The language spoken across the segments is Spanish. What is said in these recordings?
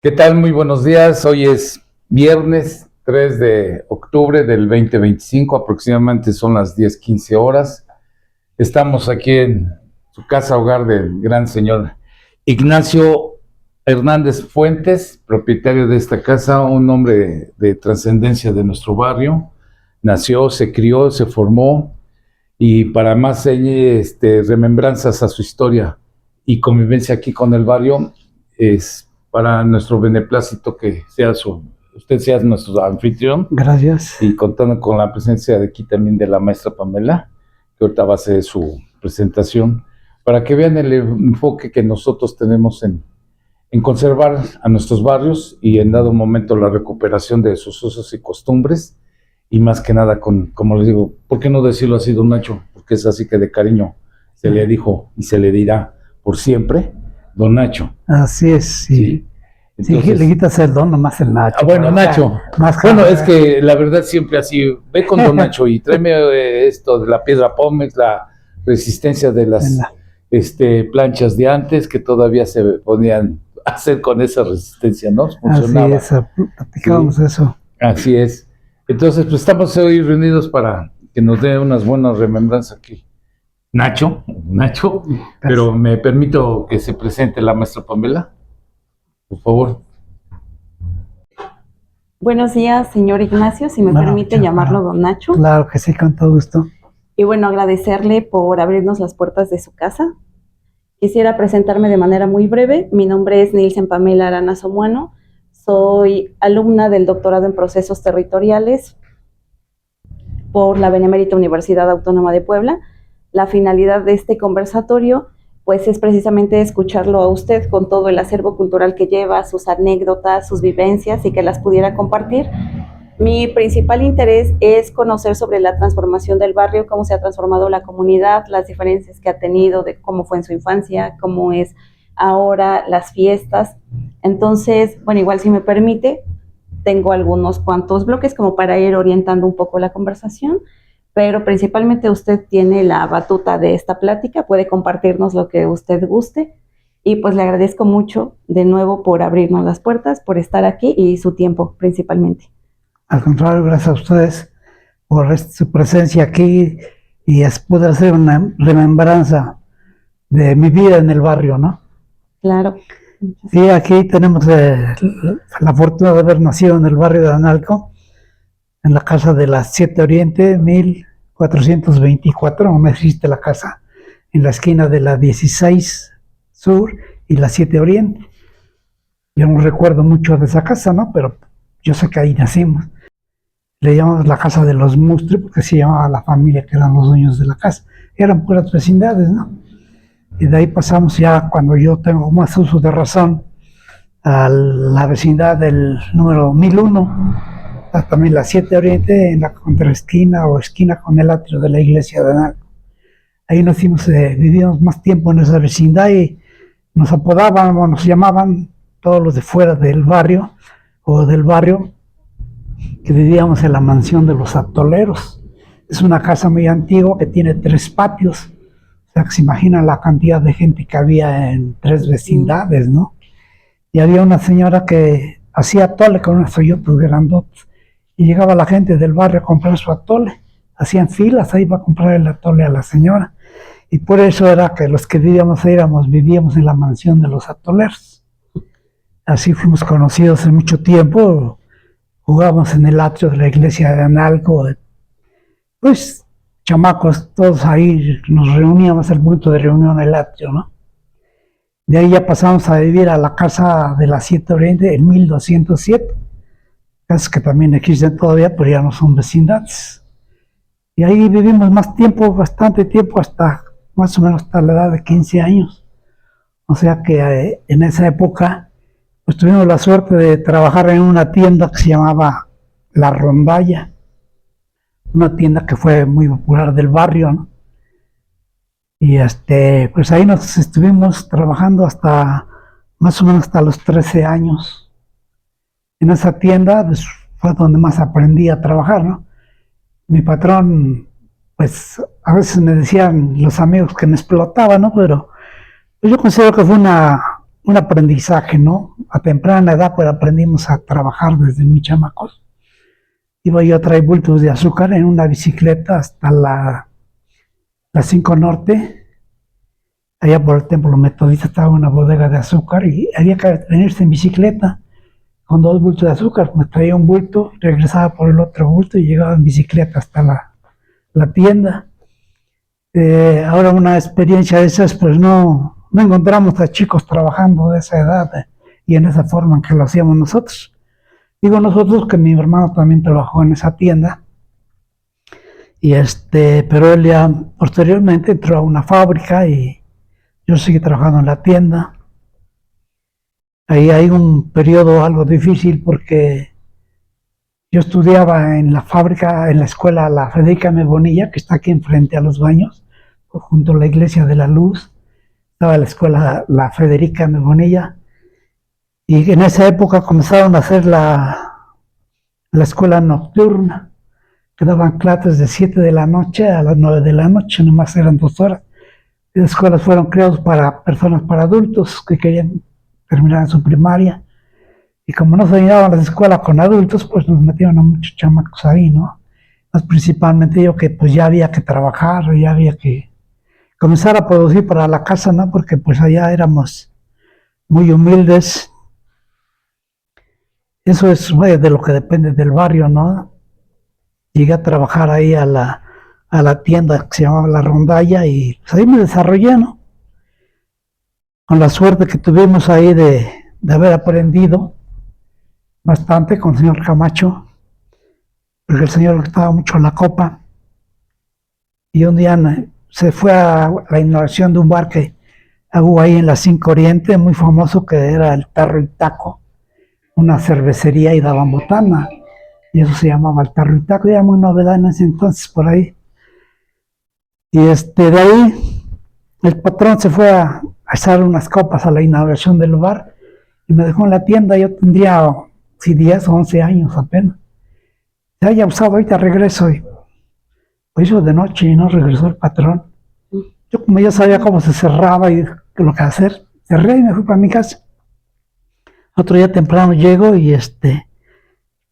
¿Qué tal? Muy buenos días. Hoy es viernes 3 de octubre del 2025, aproximadamente son las 10:15 horas. Estamos aquí en su casa hogar del gran señor Ignacio Hernández Fuentes, propietario de esta casa, un hombre de trascendencia de nuestro barrio. Nació, se crió, se formó y para más remembranzas a su historia y convivencia aquí con el barrio, es para nuestro beneplácito que usted sea nuestro anfitrión. Gracias. Y contando con la presencia de aquí también de la maestra Pamela, que ahorita va a hacer su presentación, para que vean el enfoque que nosotros tenemos en conservar a nuestros barrios y en dado momento la recuperación de sus usos y costumbres, y más que nada como les digo, ¿por qué no decirlo así, don Nacho? Porque es así que de cariño se le dijo y se le dirá por siempre, don Nacho. Así es, sí. ¿Sí? Entonces, sí, le quitas el don, nomás el Nacho. Bueno, Nacho. Bueno, es que la verdad siempre así, ve con don Nacho y tráeme esto de la piedra pómez, la resistencia de las planchas de antes que todavía se podían hacer con esa resistencia, ¿no? Funcionaba. Así es, platicábamos sí. Eso. Así es. Entonces, pues estamos hoy reunidos para que nos dé unas buenas remembranzas aquí. Nacho, pero me permito que se presente la maestra Pamela, por favor. Buenos días, señor Ignacio, si me permite llamarlo don Nacho. Claro que sí, con todo gusto. Y bueno, agradecerle por abrirnos las puertas de su casa. Quisiera presentarme de manera muy breve. Mi nombre es Nilsen Pamela Arana Somuano. Soy alumna del doctorado en procesos territoriales por la Benemérita Universidad Autónoma de Puebla. La finalidad de este conversatorio pues es precisamente escucharlo a usted con todo el acervo cultural que lleva, sus anécdotas, sus vivencias y que las pudiera compartir. Mi principal interés es conocer sobre la transformación del barrio, cómo se ha transformado la comunidad, las diferencias que ha tenido de cómo fue en su infancia, cómo es ahora, las fiestas. Entonces, bueno, igual si me permite, tengo algunos cuantos bloques como para ir orientando un poco la conversación, pero principalmente usted tiene la batuta de esta plática, puede compartirnos lo que usted guste y pues le agradezco mucho de nuevo por abrirnos las puertas, por estar aquí y su tiempo principalmente. Al contrario, gracias a ustedes por su presencia aquí y poder hacer una remembranza de mi vida en el barrio, ¿no? Claro. Sí, aquí tenemos la fortuna de haber nacido en el barrio de Analco, en la casa de la 7 Oriente, 1424, donde existe la casa, en la esquina de la 16 Sur y la 7 Oriente. Yo no recuerdo mucho de esa casa, ¿no? Pero yo sé que ahí nacimos. Le llamamos la casa de los Mustre, porque se llamaba la familia que eran los dueños de la casa. Eran puras vecindades, ¿no? Y de ahí pasamos ya, cuando yo tengo más uso de razón, a la vecindad del número 1001, también la 7 Oriente, en la contraesquina o esquina con el atrio de la iglesia de Analco. Ahí vivíamos más tiempo en esa vecindad y nos apodaban o nos llamaban todos los de fuera del barrio o del barrio, que vivíamos en la mansión de los atoleros. Es una casa muy antigua que tiene 3 patios. O sea, que se imaginan la cantidad de gente que había en 3 vecindades, ¿no? Y había una señora que hacía atole con unas ollotas grandotas. Y llegaba la gente del barrio a comprar su atole. Hacían filas ahí para comprar el atole a la señora. Y por eso era que los que vivíamos en la mansión de los atoleros. Así fuimos conocidos hace mucho tiempo. Jugábamos en el atrio de la iglesia de Analco. Pues, chamacos, todos ahí nos reuníamos al punto de reunión en el atrio, ¿no? De ahí ya pasamos a vivir a la casa de la 7 Oriente en 1207. Casas que también existen todavía, pero ya no son vecindades. Y ahí vivimos más tiempo, bastante tiempo, hasta más o menos hasta la edad de 15 años. O sea que en esa época, pues tuvimos la suerte de trabajar en una tienda que se llamaba La Rondalla. Una tienda que fue muy popular del barrio, ¿no? Y pues ahí nos estuvimos trabajando hasta más o menos hasta los 13 años. En esa tienda pues, fue donde más aprendí a trabajar, ¿no? Mi patrón, pues a veces me decían los amigos que me explotaban, ¿no? Pero pues, yo considero que fue una un aprendizaje, ¿no? A temprana edad, pues aprendimos a trabajar desde muy chamacos. Iba yo a traer bultos de azúcar en una bicicleta hasta la 5 Norte. Allá por el templo metodista estaba una bodega de azúcar y había que venirse en bicicleta con 2 bultos de azúcar. Me traía un bulto, regresaba por el otro bulto y llegaba en bicicleta hasta la tienda. Ahora una experiencia de esas, pues no encontramos a chicos trabajando de esa edad y en esa forma en que lo hacíamos nosotros. Digo nosotros que mi hermano también trabajó en esa tienda, pero él ya posteriormente entró a una fábrica y yo seguí trabajando en la tienda. Ahí hay un periodo algo difícil porque yo estudiaba en la fábrica, en la escuela La Federica M. Bonilla, que está aquí enfrente a los baños, junto a la Iglesia de la Luz. Estaba la escuela La Federica M. Bonilla. Y en esa época comenzaron a hacer la escuela nocturna, que daban clases de 7 de la noche a las 9 de la noche, nomás eran 2 horas. Y las escuelas fueron creadas para personas, para adultos que querían terminar su primaria. Y como no se llenaban las escuelas con adultos, pues nos metieron a muchos chamacos ahí, ¿no? Más principalmente yo que pues ya había que trabajar, ya había que comenzar a producir para la casa, ¿no? Porque pues allá éramos muy humildes. Eso es de lo que depende del barrio, ¿no? Llegué a trabajar ahí a la tienda que se llamaba La Rondalla y pues ahí me desarrollé, ¿no? Con la suerte que tuvimos ahí de haber aprendido bastante con el señor Camacho, porque el señor gustaba mucho la copa. Y un día se fue a la inauguración de un bar que hubo ahí en la 5 Oriente, muy famoso, que era el Tarro y Taco, una cervecería y daban botana, y eso se llamaba el Tarro y Taco, era muy novedad en ese entonces por ahí. Y de ahí el patrón se fue a echar unas copas a la inauguración del bar y me dejó en la tienda. Yo tendría 10 o 11 años apenas. Ya usado, ahorita regreso y lo hizo de noche y no regresó el patrón. Yo como ya sabía cómo se cerraba y lo que hacer, cerré y me fui para mi casa. Otro día temprano llego y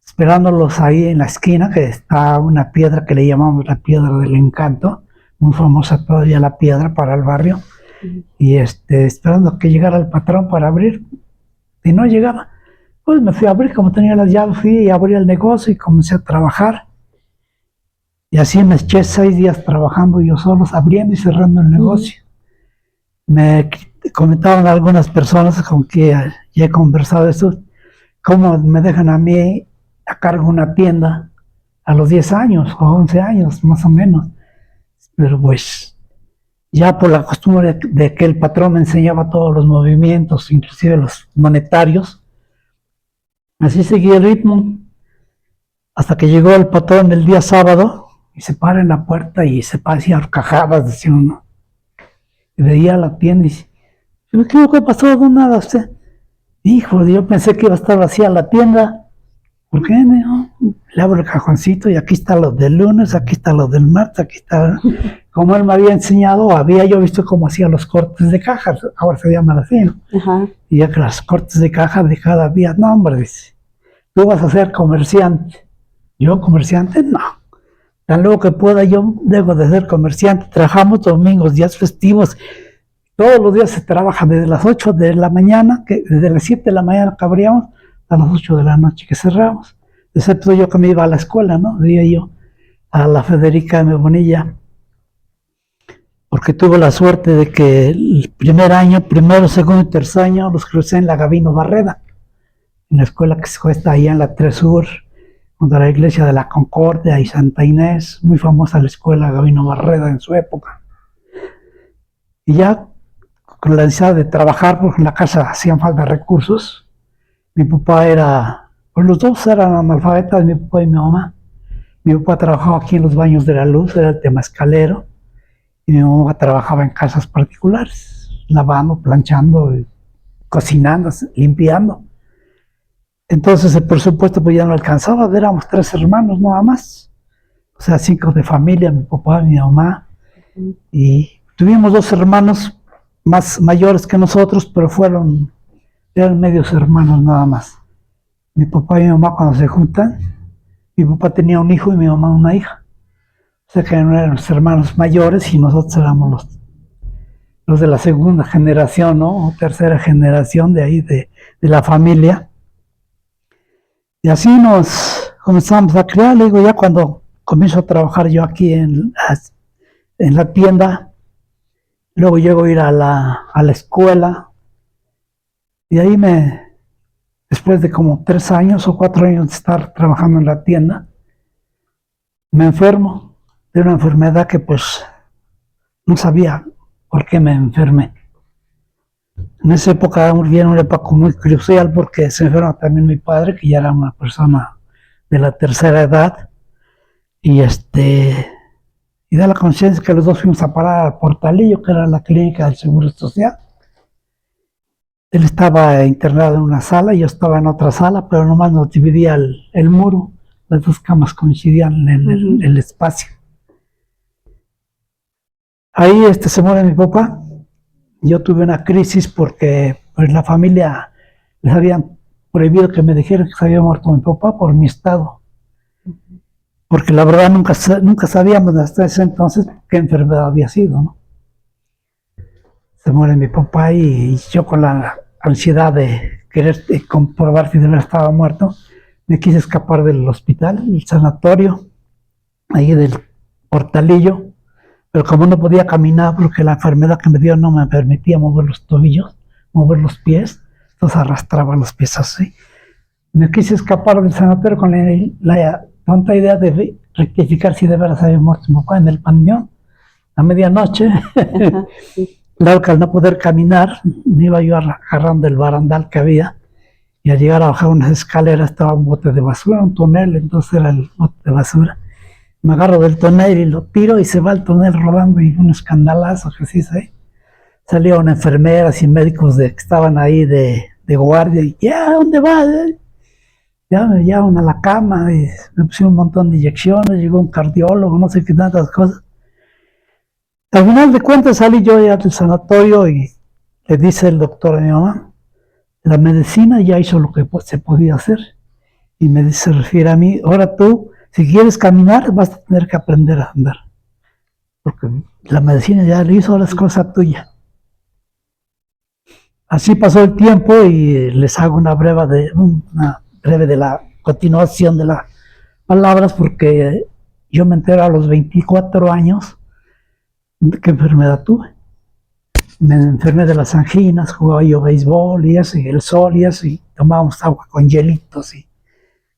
esperándolos ahí en la esquina, que está una piedra que le llamamos la Piedra del Encanto, muy famosa todavía la piedra para el barrio, y esperando que llegara el patrón para abrir, y no llegaba. Pues me fui a abrir, como tenía las llaves, fui y abrí el negocio y comencé a trabajar. Y así me eché 6 días trabajando yo solo, abriendo y cerrando el negocio. Me comentaban algunas personas con que ya he conversado esto, cómo me dejan a mí a cargo una tienda a los 10 años o 11 años, más o menos. Pero pues ya por la costumbre de que el patrón me enseñaba todos los movimientos, inclusive los monetarios, así seguí el ritmo hasta que llegó el patrón el día sábado y se para en la puerta y se hacía horcajadas, decía uno. Y veía la tienda y dice, ¿qué pasó? No, nada, usted. Hijo, yo pensé que iba a estar vacía la tienda. ¿Por qué? Le abro el cajoncito y aquí está lo del lunes, aquí está lo del martes, aquí está. Como él me había enseñado, había yo visto cómo hacía los cortes de caja, ahora se llaman así, ¿no? Ajá. Y ya que los cortes de caja de cada día, no, hombre, dice, tú vas a ser comerciante. ¿Yo comerciante? No. Tan luego que pueda, yo debo de ser comerciante. Trabajamos domingos, días festivos. Todos los días se trabaja desde las 8 de la mañana, que desde las 7 de la mañana que abríamos, a las 8 de la noche que cerramos. Excepto yo que me iba a la escuela, ¿no? Iba yo a la Federica M. Bonilla, porque tuve la suerte de que el primer año, primero, segundo y tercer año, los crucé en la Gabino Barreda, en la escuela que está ahí en la 3 Sur, junto a la iglesia de la Concordia y Santa Inés, muy famosa la escuela Gabino Barreda en su época. Y ya con la necesidad de trabajar, porque en la casa hacían falta recursos, mi papá era, pues los dos eran analfabetas, mi papá y mi mamá. Mi papá trabajaba aquí en los Baños de la Luz, era el temazcalero, y mi mamá trabajaba en casas particulares, lavando, planchando, cocinando, limpiando. Entonces, por supuesto, pues ya no alcanzaba, éramos 3 hermanos nada más, o sea, 5 de familia, mi papá, mi mamá, y tuvimos 2 hermanos más mayores que nosotros, pero fueron eran medios hermanos nada más. Mi papá y mi mamá cuando se juntan, mi papá tenía un hijo y mi mamá una hija. O sea que no eran los hermanos mayores y nosotros éramos los de la segunda generación, ¿no? O tercera generación de ahí, de la familia. Y así nos comenzamos a criar. Le digo, ya cuando comienzo a trabajar yo aquí en la tienda, luego llego a ir a la escuela, y ahí después de como 3 años o 4 años de estar trabajando en la tienda, me enfermo de una enfermedad que pues no sabía por qué me enfermé. En esa época viene una época muy crucial porque se enfermó también mi padre, que ya era una persona de la tercera edad, y da la conciencia que los dos fuimos a parar al Portalillo, que era la clínica del Seguro Social. Él estaba internado en una sala y yo estaba en otra sala, pero nomás nos dividía el muro. Las dos camas coincidían en el espacio. Ahí se muere mi papá. Yo tuve una crisis porque pues, la familia les habían prohibido que me dijeran que se había muerto mi papá por mi estado. Porque la verdad nunca sabíamos hasta ese entonces qué enfermedad había sido, ¿no? Se muere mi papá y yo con la ansiedad de querer comprobar si de verdad estaba muerto, me quise escapar del hospital, el sanatorio, ahí del Portalillo, pero como no podía caminar porque la enfermedad que me dio no me permitía mover los tobillos, mover los pies, entonces arrastraba los pies así. Me quise escapar del sanatorio con la tonta idea de rectificar si de verdad había muerto mi papá en el panteón a medianoche. Claro que al no poder caminar, me iba yo agarrando el barandal que había, y al llegar a bajar unas escaleras estaba un bote de basura, un tonel, entonces era el bote de basura. Me agarro del tonel y lo tiro y se va el tonel rodando y un escandalazo que sí sé. Salió una enfermera y médicos que estaban ahí de guardia y ya, ¿dónde vas? Ya me llevaron a la cama y me pusieron un montón de inyecciones, llegó un cardiólogo, no sé qué tantas cosas. Al final de cuentas salí yo ya del sanatorio y le dice el doctor a mi mamá, la medicina ya hizo lo que se podía hacer. Y se refiere a mí, ahora tú, si quieres caminar, vas a tener que aprender a andar. Porque la medicina ya le hizo, ahora es cosa tuya. Así pasó el tiempo y les hago una breve de la continuación de las palabras, porque yo me entero a los 24 años de qué enfermedad tuve. Me enfermé de las anginas, jugaba yo béisbol y eso, y el sol y eso, y tomábamos agua con hielitos y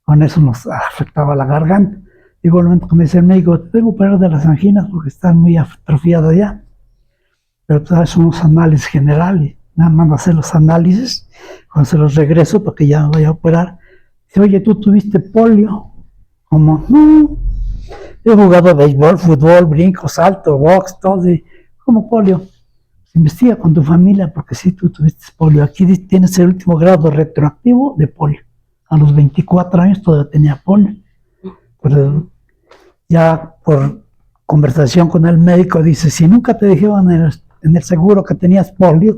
con eso nos afectaba la garganta. Igualmente me dice el médico, te tengo que operar de las anginas porque están muy atrofiadas ya. Pero pues son unos análisis generales, nada más hacer los análisis, cuando se los regreso para que ya me vaya a operar. Dice, oye, ¿tú tuviste polio? Como, no, he jugado béisbol, fútbol, brinco, salto, box, todo, y como polio. Investiga con tu familia porque sí, tú tuviste polio. Aquí tienes el último grado retroactivo de polio. A los 24 años todavía tenía polio. Pero ya por conversación con el médico dice, si nunca te dijeron en el seguro que tenías polio,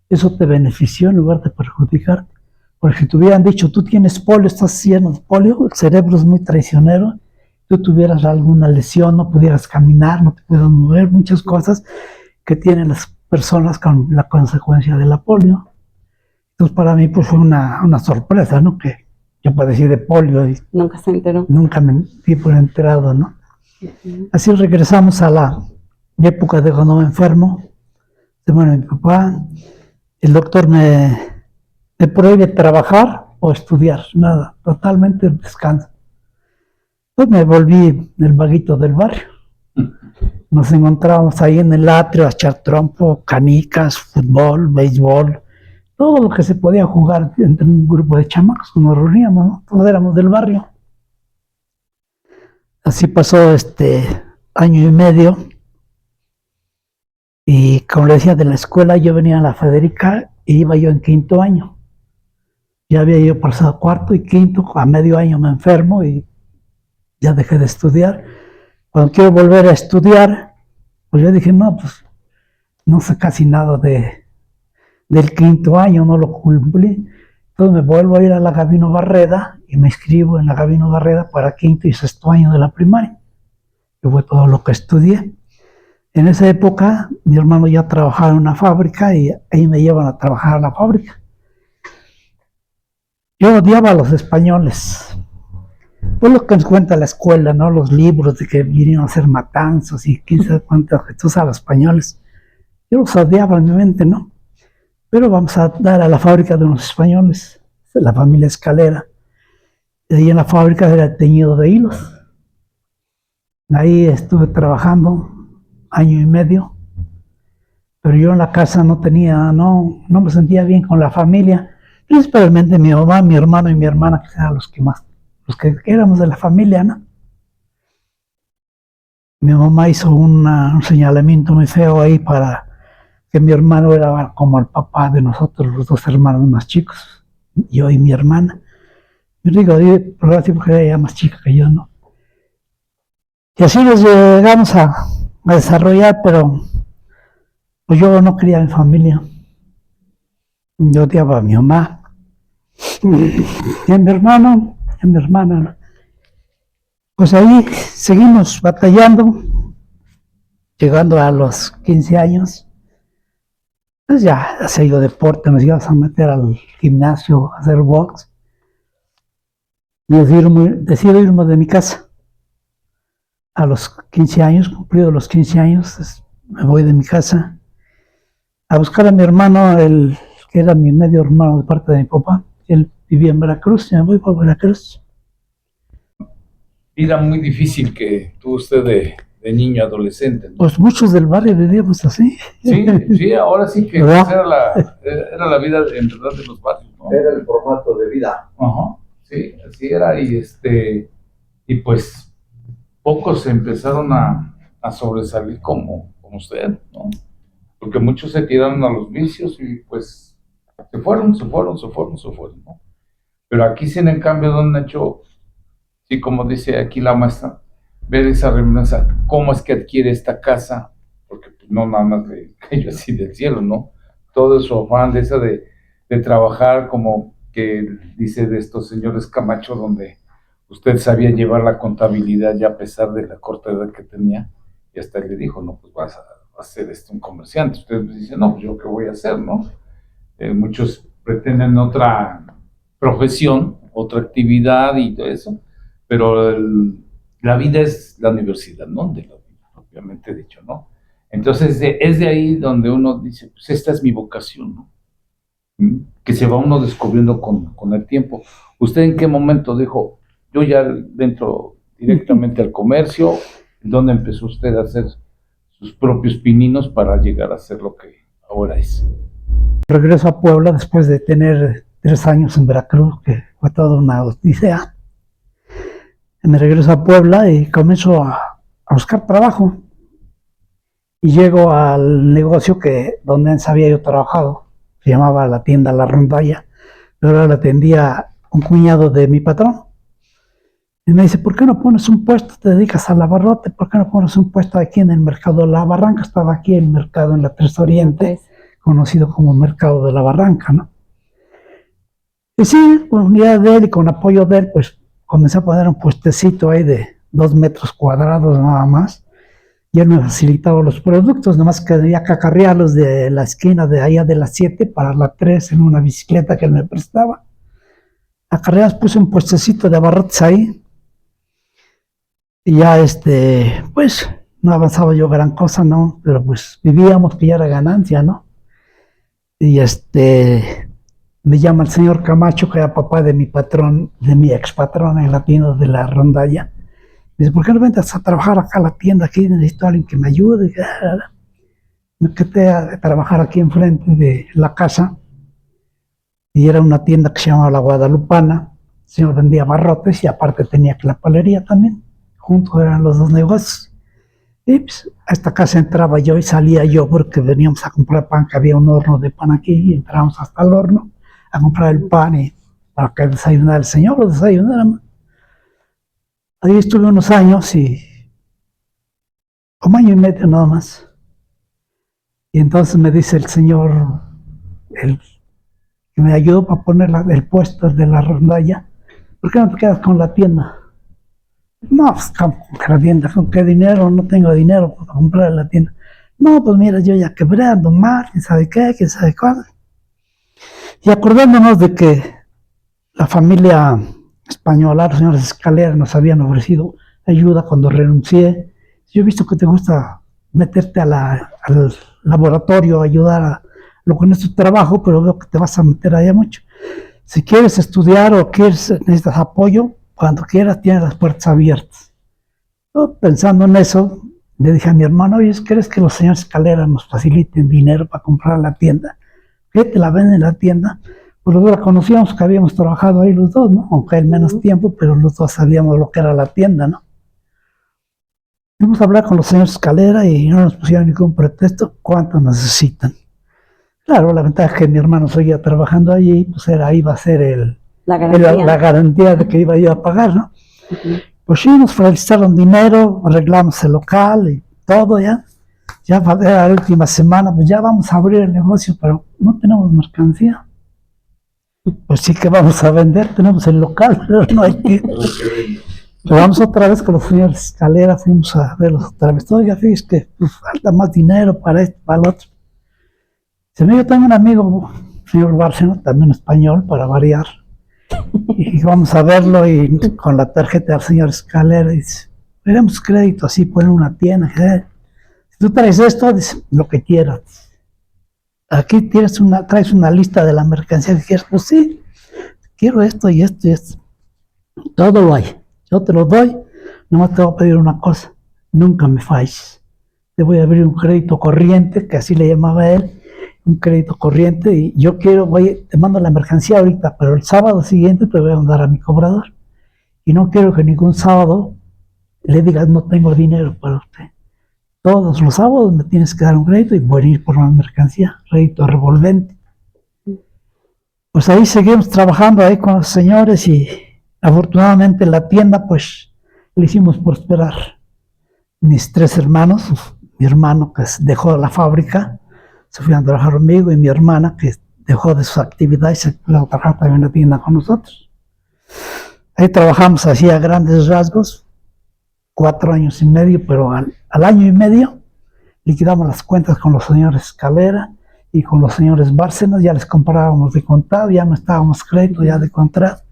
eso te benefició en lugar de perjudicarte. Porque si te hubieran dicho, tú tienes polio, estás lleno de polio, el cerebro es muy traicionero, tú tuvieras alguna lesión, no pudieras caminar, no te pudieras mover, muchas cosas que tienen las personas con la consecuencia de la polio. Entonces para mí pues fue una sorpresa, ¿no? Que yo padecí de polio y nunca se enteró. Nunca me di por enterado, ¿no? Así regresamos a la época de cuando me enfermo. Se muere mi papá, el doctor me prohíbe trabajar o estudiar, nada, totalmente descanso. Pues me volví el vaguito del barrio. Nos encontrábamos ahí en el atrio a echar trompo, canicas, fútbol, béisbol, todo lo que se podía jugar entre un grupo de chamacos que nos reuníamos, ¿no? Todos éramos del barrio. Así pasó año y medio, y como le decía, de la escuela yo venía a la Federica y iba yo en 5º año. Ya había yo pasado 4º y 5º, a medio año me enfermo y ya dejé de estudiar. Cuando quiero volver a estudiar, pues yo dije, no, pues no sé casi nada de del quinto año, no lo cumplí. Entonces me vuelvo a ir a la Gabino Barreda y me inscribo en la Gabino Barreda para quinto y sexto año de la primaria, que fue todo lo que estudié. En esa época mi hermano ya trabajaba en una fábrica y ahí me llevan a trabajar a la fábrica. Yo odiaba a los españoles. Pues lo que nos cuenta la escuela, ¿no? Los libros de que vinieron a hacer matanzas y quién sabe cuántos objetos a los españoles. Yo los odiaba en mi mente, ¿no? Pero vamos a dar a la fábrica de unos españoles, de la familia Escalera. Y ahí en la fábrica era el teñido de hilos. Ahí estuve trabajando año y medio, pero yo en la casa no me sentía bien con la familia, principalmente mi mamá, mi hermano y mi hermana, que eran los que éramos de la familia, ¿no? Mi mamá hizo un señalamiento muy feo ahí para que mi hermano era como el papá de nosotros, los dos hermanos más chicos, yo y mi hermana. Yo digo, porque era ella más chica que yo, ¿no? Y así nos llegamos a desarrollar, pero pues yo no quería a mi familia. Yo odiaba a mi mamá y a mi hermano, y a mi hermana. Pues ahí seguimos batallando, llegando a los 15 años. Pues ya se ido deporte, nos íbamos a meter al gimnasio, a hacer box. Y decido irme de mi casa. A los 15 años, cumplido los 15 años, me voy de mi casa a buscar a mi hermano, que era mi medio hermano de parte de mi papá. Él vivía en Veracruz, y me voy para Veracruz. Vida muy difícil que tuvo usted de niño, adolescente, ¿no? Pues muchos del barrio vivíamos así. Sí, ahora sí que pues, era la vida en verdad de los barrios, ¿no? Era el formato de vida. Ajá, sí, así era. Y pues pocos empezaron a sobresalir como usted, ¿no? Porque muchos se tiraron a los vicios y pues se fueron, ¿no? Pero aquí sí, en cambio, don Nacho, sí, como dice aquí la maestra, ver esa remembranza, cómo es que adquiere esta casa, porque pues, no nada más le cayó así del cielo, ¿no? Todo su afán de esa de trabajar, como que dice de estos señores Camacho, donde usted sabía llevar la contabilidad ya a pesar de la corta edad que tenía, y hasta le dijo, no, pues vas a ser un comerciante. Usted dice, no, pues yo qué voy a hacer, ¿no? Muchos pretenden otra profesión, otra actividad y todo eso, pero la vida es la universidad, ¿no? De la vida, propiamente dicho, ¿no? Entonces es de ahí donde uno dice, pues esta es mi vocación, ¿no? Que se va uno descubriendo con el tiempo. ¿Usted en qué momento dijo, yo ya entro directamente al comercio? ¿Dónde empezó usted a hacer sus propios pininos para llegar a ser lo que ahora es? Regreso a Puebla después de tener 3 años en Veracruz, que fue toda una odisea. Me regreso a Puebla y comienzo a buscar trabajo. Y llego al negocio donde antes había yo trabajado. Se llamaba la tienda La Rondalla, pero ahora la atendía un cuñado de mi patrón. Y me dice, ¿por qué no pones un puesto? Te dedicas al abarrote, ¿por qué no pones un puesto aquí en el mercado de la Barranca? Estaba aquí el mercado en la 3 Oriente, conocido como mercado de la Barranca, ¿no? Y sí, con unidad de él y con apoyo de él, pues comencé a poner un puestecito ahí de 2 metros cuadrados nada más. Y él me facilitaba los productos, nada más que debía cacarrearlos de la esquina de allá de la 7 para la 3 en una bicicleta que él me prestaba. Acarreadas, puse un puestecito de abarrotes ahí. Y ya pues no avanzaba yo gran cosa, ¿no? Pero pues vivíamos, que ya era ganancia, ¿no? Y me llama el señor Camacho, que era papá de mi patrón, de mi ex patrón en la tienda de La Rondalla. Me dice, ¿por qué no ventas a trabajar acá a la tienda? Aquí necesito a alguien que me ayude. Me quedé a trabajar aquí enfrente de la casa. Y era una tienda que se llamaba La Guadalupana. El señor vendía barrotes y aparte tenía clapalería también. Juntos eran los dos negocios. Y pues a esta casa entraba yo y salía yo porque veníamos a comprar pan, que había un horno de pan aquí, y entrábamos hasta el horno a comprar el pan y para que desayunara el señor, lo desayunáramos. Ahí estuve unos años como año y medio nada más. Y entonces me dice el señor el que me ayudó para poner el puesto de la rondalla, ¿por qué no te quedas con la tienda? No, pues con la tienda, ¿con qué dinero? No tengo dinero para comprar la tienda. No, pues mira, yo ya quebré, ando mal, quién sabe qué, quién sabe cuál. Y acordándonos de que la familia española, los señores Escalera, nos habían ofrecido ayuda cuando renuncié. Yo he visto que te gusta meterte al laboratorio, ayudar a lo con tu trabajo, pero veo que te vas a meter allá mucho. Si quieres estudiar o necesitas apoyo, cuando quieras tienes las puertas abiertas. Yo, pensando en eso, le dije a mi hermano, oye, ¿crees que los señores Escalera nos faciliten dinero para comprar la tienda? ¿Qué te la venden en la tienda? Pues los dos la conocíamos, que habíamos trabajado ahí los dos, ¿no? Aunque en menos tiempo, pero los dos sabíamos lo que era la tienda, ¿no? Fuimos a hablar con los señores Escalera y no nos pusieron ningún pretexto. ¿Cuánto necesitan? Claro, la ventaja es que mi hermano seguía trabajando allí, pues iba a ser la garantía de que iba yo a pagar, ¿no? Pues sí, nos facilitaron dinero, arreglamos el local y todo ya. Ya era la última semana, pues ya vamos a abrir el negocio, pero no tenemos mercancía. Pues sí que vamos a vender, tenemos el local, pero no hay que... Pero vamos otra vez con los señores Escalera, fuimos a verlos otra vez. Oiga, fíjese que pues, falta más dinero para esto, para el otro. Yo tengo un amigo, señor Bárceno, también español, para variar. Y vamos a verlo y con la tarjeta del señor Escalera dice, queremos crédito, así ponen una tienda. Si tú traes esto, dice, lo que quieras. Aquí traes una lista de la mercancía que quieras. Pues sí, quiero esto y esto y esto. Todo lo hay. Yo te lo doy, nomás te voy a pedir una cosa, nunca me falles. Te voy a abrir un crédito corriente, que así le llamaba él, un crédito corriente, y yo te mando la mercancía ahorita, pero el sábado siguiente te voy a mandar a mi cobrador. Y no quiero que ningún sábado le digas, no tengo dinero para usted. Todos los sábados me tienes que dar un crédito y voy a ir por una mercancía, crédito revolvente. Pues ahí seguimos trabajando ahí con los señores y afortunadamente la tienda pues le hicimos prosperar. Mis tres hermanos, mi hermano que dejó la fábrica, se fue a trabajar conmigo, y mi hermana que dejó de sus actividades, se fue a trabajar también en la tienda con nosotros. Ahí trabajamos así a grandes rasgos, 4 años y medio, pero al año y medio liquidamos las cuentas con los señores Escalera y con los señores Bárcenas, ya les comprábamos de contado, ya no estábamos crédito, ya de contrato.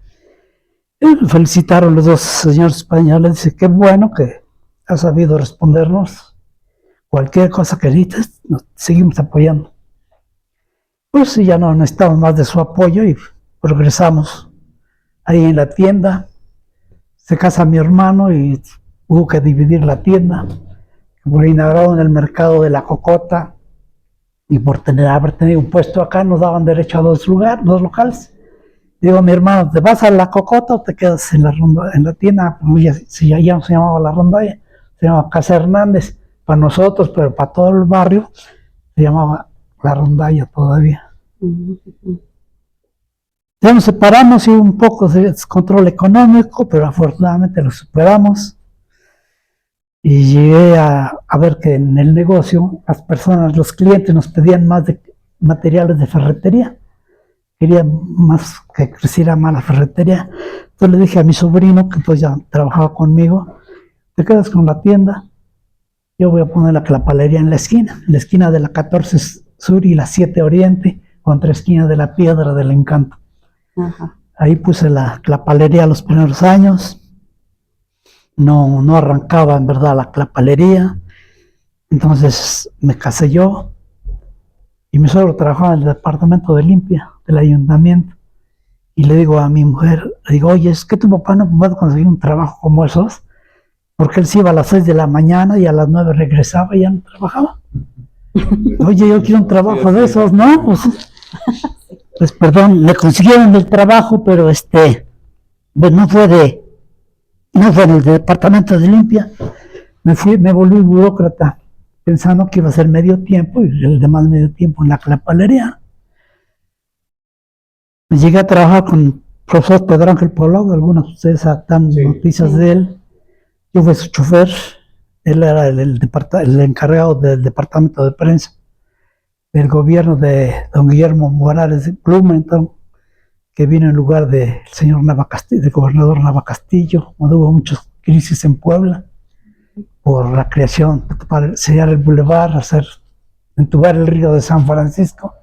Y felicitaron los dos señores españoles, dice, qué bueno que has sabido respondernos, cualquier cosa que necesites, nos seguimos apoyando. Pues ya no necesitamos más de su apoyo y progresamos ahí en la tienda. Se casa mi hermano y hubo que dividir la tienda. Fue inaugurado en el mercado de la Cocota y por haber tenido un puesto acá nos daban derecho a dos locales. Digo a mi hermano, ¿te vas a la Cocota o te quedas en la tienda? Pues ya no se llamaba La Rondalla, se llamaba Casa Hernández para nosotros, pero para todo el barrio se llamaba La Rondalla todavía. Ya nos separamos y un poco de descontrol económico, pero afortunadamente lo superamos. Y llegué a ver que en el negocio las personas, los clientes nos pedían más de materiales de ferretería. Quería más que creciera más la ferretería. Entonces le dije a mi sobrino, que pues ya trabajaba conmigo, te quedas con la tienda, yo voy a poner la clapalería en la esquina de la 14 Sur y la 7 Oriente, contra esquina de la Piedra del Encanto. Ajá. Ahí puse la clapalería los primeros años. No arrancaba en verdad la clapalería. Entonces me casé yo y mi suegro trabajaba en el departamento de limpia del ayuntamiento. Y le digo a mi mujer, le digo, oye, es que tu papá no puede conseguir un trabajo como esos, porque él se iba a las 6 de la mañana y a las 9 regresaba y ya no trabajaba. Oye, yo quiero un trabajo de esos, ¿no? Pues perdón, le consiguieron el trabajo, pero pues no fue en el departamento de limpia. Me volví burócrata, pensando que iba a ser medio tiempo y el demás medio tiempo en la clapalería. Me llegué a trabajar con el profesor Pedro Ángel Palau, algunos de ustedes dan noticias de él. Yo fui su chofer, él era el encargado del departamento de prensa. del gobierno de don Guillermo Morales de Blumenthal, que vino en lugar del señor Nava Castillo, del gobernador Nava Castillo, cuando hubo muchas crisis en Puebla, por la creación, para sellar el bulevar, entubar el río de San Francisco.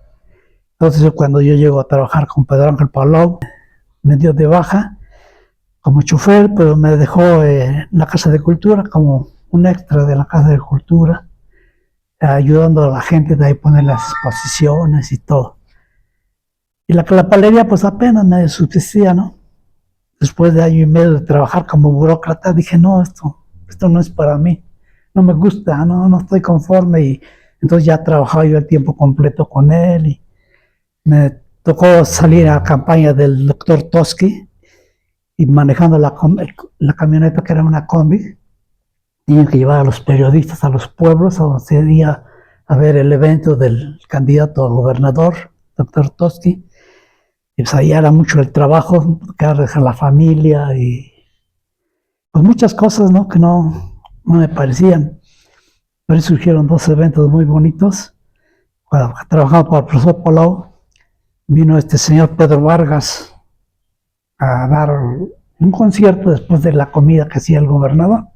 Entonces, cuando yo llego a trabajar con Pedro Ángel Palau, me dio de baja como chofer, pero me dejó en la Casa de Cultura como un extra de la Casa de Cultura, ayudando a la gente de ahí poner las exposiciones y todo. Y la clapalería pues apenas me subsistía, ¿no? Después de año y medio de trabajar como burócrata, dije, no, esto no es para mí, no me gusta, no estoy conforme. Y entonces ya trabajaba yo el tiempo completo con él y me tocó salir a la campaña del doctor Toski y manejando la camioneta, que era una combi. Tenían que llevar a los periodistas a los pueblos a donde se iba a ver el evento del candidato a gobernador, doctor Toski. Y pues ahí era mucho el trabajo, que era dejar la familia y pues muchas cosas, ¿no? Que no me parecían. Pero ahí surgieron dos eventos muy bonitos. Cuando trabajaba para el profesor Palau, vino este señor Pedro Vargas a dar un concierto después de la comida que hacía el gobernador.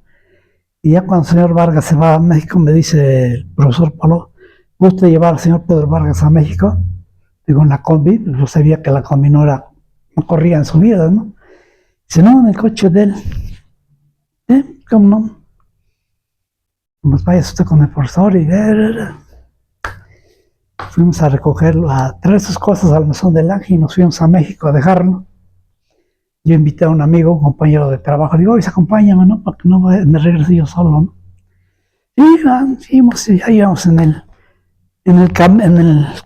Y ya cuando el señor Vargas se va a México, me dice el profesor Palau, ¿gusta llevar al señor Pedro Vargas a México? Digo, en la combi, yo sabía que la combi no corría en subida, ¿no? Dice, no, en el coche de él. ¿Cómo no? Pues vaya usted con el profesor y fuimos a recogerlo, a traer sus cosas al Mesón del Ángel y nos fuimos a México a dejarlo. Yo invité a un amigo, un compañero de trabajo, digo, oye, acompáñame, ¿no? Para que no me regrese yo solo, ¿no? Y ya íbamos en el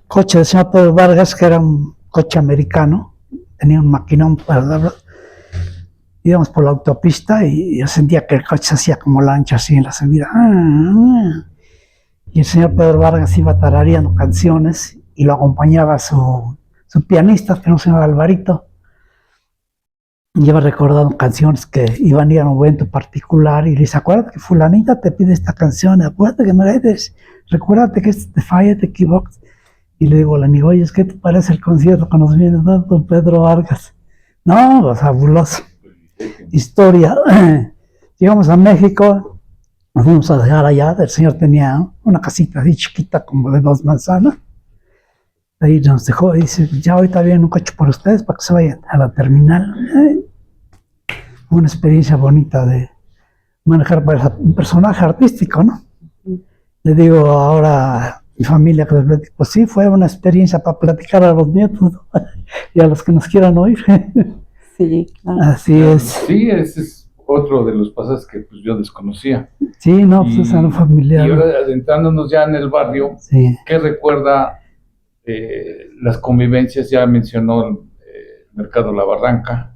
coche del señor Pedro Vargas, que era un coche americano, tenía un maquinón para íbamos por la autopista y yo sentía que el coche se hacía como lancha así en la subida. Y el señor Pedro Vargas iba tarareando canciones y lo acompañaba su pianista, que no se llama Alvarito. Y iba recordando canciones que iban a ir a un evento particular y le dice, acuérdate que fulanita te pide esta canción, acuérdate que me dices, recuérdate que te falla, te equivocas. Y le digo al amigo, oye, ¿qué te parece el concierto que nos viene dando Pedro Vargas? No, pues, fabuloso. Historia. Llegamos a México, nos fuimos a dejar allá. El señor tenía una casita así chiquita, como de 2 manzanas. Ahí nos dejó y dice, ya ahorita viene un coche por ustedes para que se vayan a la terminal. Una experiencia bonita de manejar para un personaje artístico, ¿no? Le digo ahora a mi familia que les platico, pues sí, fue una experiencia para platicar a los nietos, ¿no? Y a los que nos quieran oír. Sí, claro. Así es. Sí, ese es otro de los pasajes que pues, yo desconocía. Sí, no, pues es algo familiar. Y ahora adentrándonos ya en el barrio, sí. ¿Qué recuerda las convivencias? Ya mencionó el Mercado La Barranca,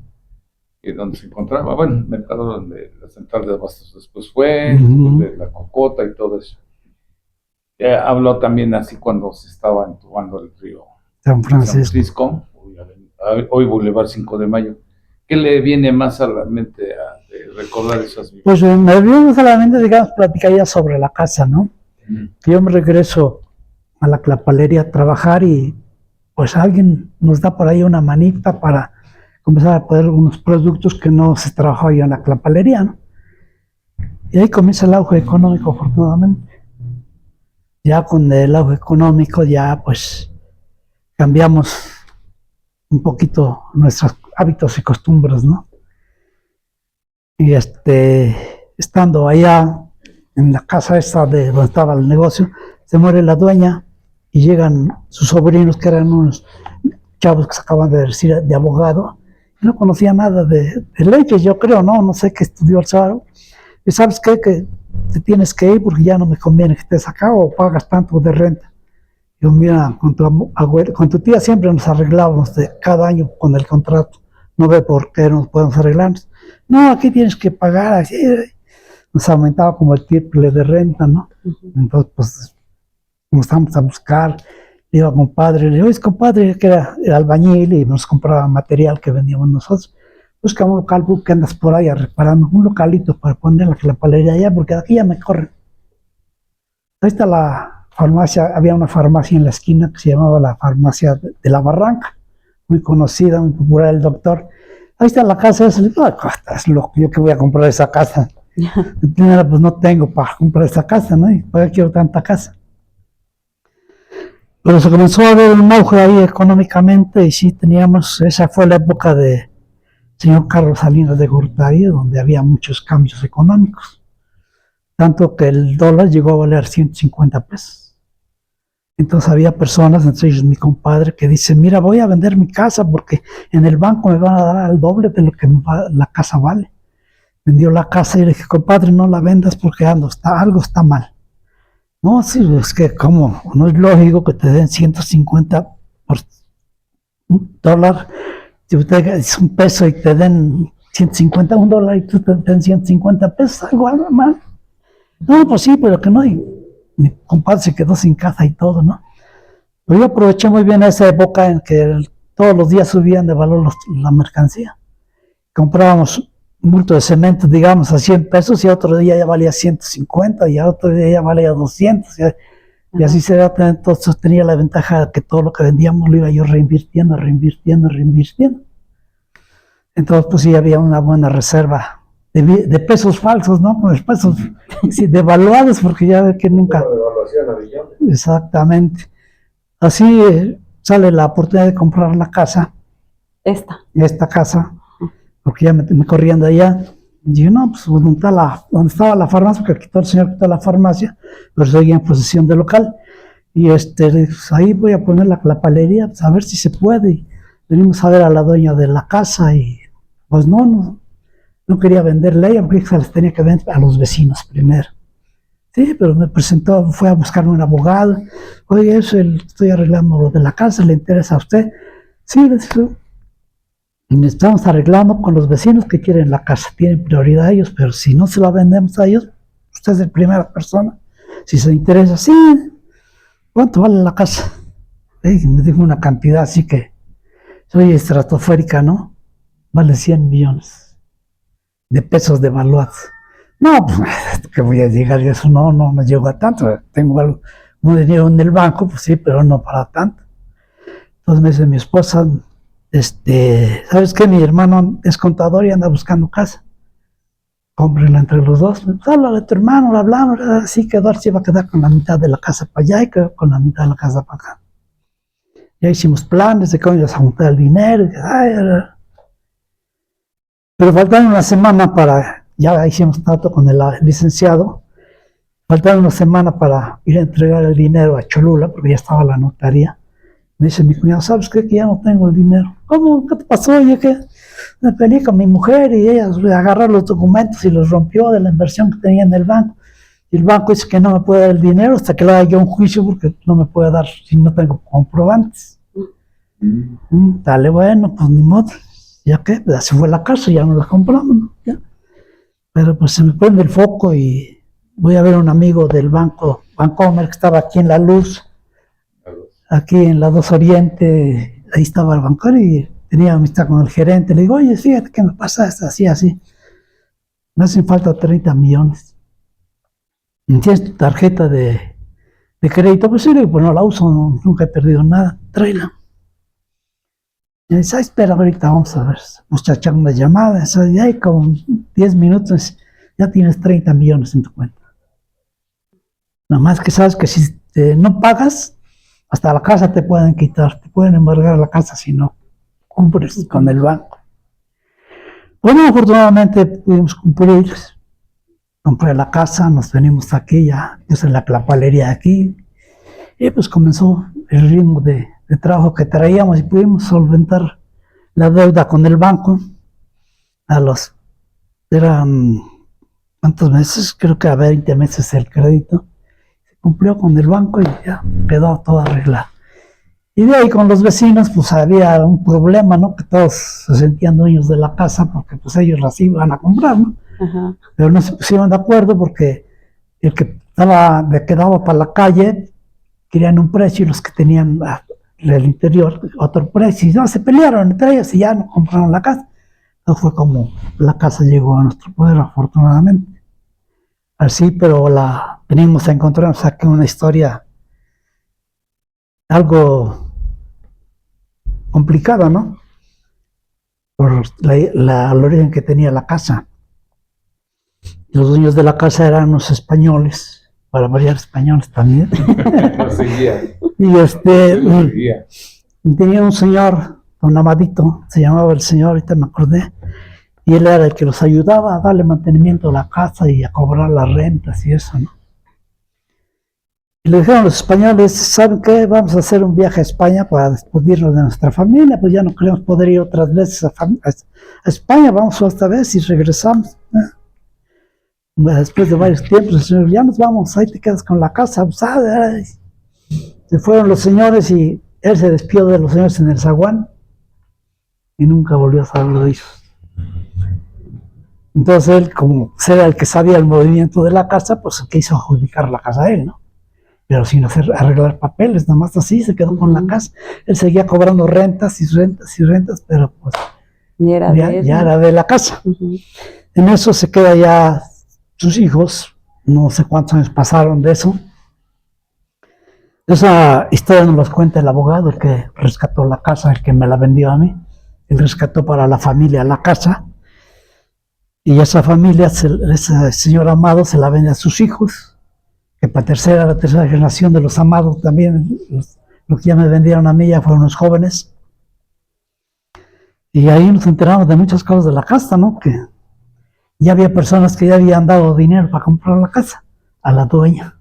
donde se encontraba, bueno, el mercado donde la central de abastos después fue, después de la Cocota y todo eso. Habló también así cuando se estaba entubando el río San Francisco, hoy Boulevard 5 de Mayo. ¿Qué le viene más a la mente de recordar esas vidas? Pues me viene más a la mente, digamos, platicar ya sobre la casa, ¿no? Yo me regreso a la clapalería a trabajar y pues alguien nos da por ahí una manita para comenzar a poner unos productos que no se trabajaba ya en la clapalería, ¿no? Y ahí comienza el auge económico, afortunadamente. Ya con el auge económico ya pues cambiamos un poquito nuestros hábitos y costumbres, ¿no? Y estando allá en la casa esa de donde estaba el negocio, se muere la dueña y llegan sus sobrinos, que eran unos chavos que se acaban de decir de abogado, y no conocía nada de leyes, yo creo, no sé qué estudió el sábado. Y ¿sabes qué? Que te tienes que ir porque ya no me conviene que estés acá o pagas tanto de renta. Yo, mira, con tu tía siempre nos arreglábamos de cada año con el contrato. No ve por qué nos podemos arreglar. No, aquí tienes que pagar. Así. Nos aumentaba como el triple de renta, ¿no? Entonces, pues, comenzamos a buscar. Le iba a compadre, le digo, oye, compadre, que era el albañil y nos compraba material que vendíamos nosotros. Busca un local que andas por ahí reparando, un localito para poner la clapalería allá, porque aquí ya me corren. Ahí está la farmacia, había una farmacia en la esquina que se llamaba la farmacia de la Barranca, muy conocida, muy popular, el doctor. Ahí está la casa, le digo, estás loco, yo que voy a comprar esa casa. Primero, pues no tengo para comprar esa casa, ¿no? ¿Y para qué quiero tanta casa? Pero se comenzó a ver un auge ahí económicamente y sí teníamos, esa fue la época de señor Carlos Salinas de Gortari, donde había muchos cambios económicos. Tanto que el dólar llegó a valer 150 pesos. Entonces había personas, entre ellos mi compadre, que dicen, mira, voy a vender mi casa porque en el banco me van a dar el doble de lo que la casa vale. Vendió la casa y le dije, compadre, no la vendas porque algo está mal. No, sí, es que como no es lógico que te den 150 por un dólar, si usted es un peso y te den 150 un dólar y tú te den 150 pesos, algo mal. No, pues sí, pero que no. Y mi compadre se quedó sin casa y todo, ¿no? Pero yo aproveché muy bien esa época en que todos los días subían de valor la mercancía. Comprábamos un bulto de cemento, digamos, a 100 pesos y otro día ya valía 150 y otro día ya valía 200. Y así se da, entonces tenía la ventaja de que todo lo que vendíamos lo iba yo reinvirtiendo. Entonces, pues sí, había una buena reserva de pesos falsos, ¿no? Pues pesos sí, devaluados, porque ya ve que nunca... Exactamente. Así sale la oportunidad de comprar la casa. Esta casa, porque ya me corrían de allá. Y dije, no, pues donde estaba la farmacia, porque el señor quitó la farmacia, pero seguía en posesión del local. Y pues ahí voy a poner la palería, pues a ver si se puede. Y venimos a ver a la dueña de la casa y pues no quería venderle a ella, porque se les tenía que vender a los vecinos primero. Sí, pero me presentó, fue a buscarme un abogado. Oye, estoy arreglando lo de la casa, ¿le interesa a usted? Sí, le dije, y estamos arreglando con los vecinos que quieren la casa, tienen prioridad a ellos, pero si no se la vendemos a ellos, usted es la primera persona. Si se interesa, sí, ¿cuánto vale la casa? Y me dijo una cantidad así que soy estratosférica, ¿no? Vale 100 millones de pesos devaluados. No, pues, que voy a llegar a eso, no llego a tanto. Tengo algo, un dinero en el banco, pues sí, pero no para tanto. Entonces me dice mi esposa, ¿sabes qué? Mi hermano es contador y anda buscando casa. Cómprenla entre los dos. Pues, háblale a tu hermano, lo hablamos, así que Eduardo se iba a quedar con la mitad de la casa para allá y quedó con la mitad de la casa para acá. Ya hicimos planes de cómo ibas a juntar el dinero. Pero faltaba una semana ya hicimos trato con el licenciado, faltaba una semana para ir a entregar el dinero a Cholula, porque ya estaba la notaría. Me dice mi cuñado, ¿sabes qué? Que ya no tengo el dinero. ¿Cómo? ¿Qué te pasó? Oye, que me peleé con mi mujer y ella agarró los documentos y los rompió de la inversión que tenía en el banco. Y el banco dice que no me puede dar el dinero hasta que le haga yo un juicio, porque no me puede dar si no tengo comprobantes. Dale, bueno, pues ni modo. Ya que, pues así fue la casa, ya no la compramos, ¿no? ¿Ya? Pero pues se me prende el foco y voy a ver a un amigo del banco, Bancomer, que estaba aquí en La Luz, aquí en la 2 Oriente, ahí estaba el banco y tenía amistad con el gerente. Le digo, oye, fíjate que me pasa esto, así. Me hacen falta 30 millones. ¿Tienes tu tarjeta de crédito? Pues sí, pues no la uso, nunca he perdido nada, tráela. Y dice, espera, ahorita vamos a ver, muchacha, una llamada, y ahí con 10 minutos ya tienes 30 millones en tu cuenta. Nada más que sabes que si no pagas, hasta la casa te pueden quitar, te pueden embargar la casa si no cumples con el banco. Bueno, afortunadamente pudimos cumplir, compré la casa, nos venimos aquí, ya puse la palería aquí, y pues comenzó el ritmo de trabajo que traíamos y pudimos solventar la deuda con el banco. Eran, ¿cuántos meses? Creo que a 20 meses el crédito. Se cumplió con el banco y ya quedó todo arreglado. Y de ahí con los vecinos, pues había un problema, ¿no? Que todos se sentían dueños de la casa porque pues ellos las iban a comprar, ¿no? Ajá. Pero no se pusieron de acuerdo porque el que quedaba para la calle querían un precio y los que tenían el interior otro precio. Y no, se pelearon entre ellos y ya no compraron la casa. Entonces fue como la casa llegó a nuestro poder, afortunadamente. Así, pero venimos a encontrarnos aquí una historia algo complicada, ¿no? Por el origen que tenía la casa. Los dueños de la casa eran unos españoles, para variar españoles también. No seguía. Y tenía un señor, don Amadito, se llamaba el señor, ahorita me acordé, y él era el que los ayudaba a darle mantenimiento a la casa y a cobrar las rentas y eso, ¿no? Y le dijeron los españoles, ¿saben qué? Vamos a hacer un viaje a España para despedirnos de nuestra familia, pues ya no queremos poder ir otras veces a España, vamos esta vez y regresamos. Después de varios tiempos, el señor, ya nos vamos, ahí te quedas con la casa. Se fueron los señores y él se despidió de los señores en el zaguán y nunca volvió a saber de ellos. Entonces él, como era el que sabía el movimiento de la casa, pues quiso adjudicar la casa a él, ¿no? Pero sin hacer arreglar papeles, nada más así, se quedó con la casa. Él seguía cobrando rentas y rentas y rentas, pero pues ya era de la casa. En eso se queda ya sus hijos, no sé cuántos años pasaron de eso. Esa historia nos la cuenta el abogado, el que rescató la casa, el que me la vendió a mí. Él rescató para la familia la casa. Y esa familia, ese señor Amado, se la vende a sus hijos. Que para la tercera generación de los Amados también, los que ya me vendieron a mí ya fueron los jóvenes. Y ahí nos enteramos de muchas cosas de la casa, ¿no? Que ya había personas que ya habían dado dinero para comprar la casa a la dueña.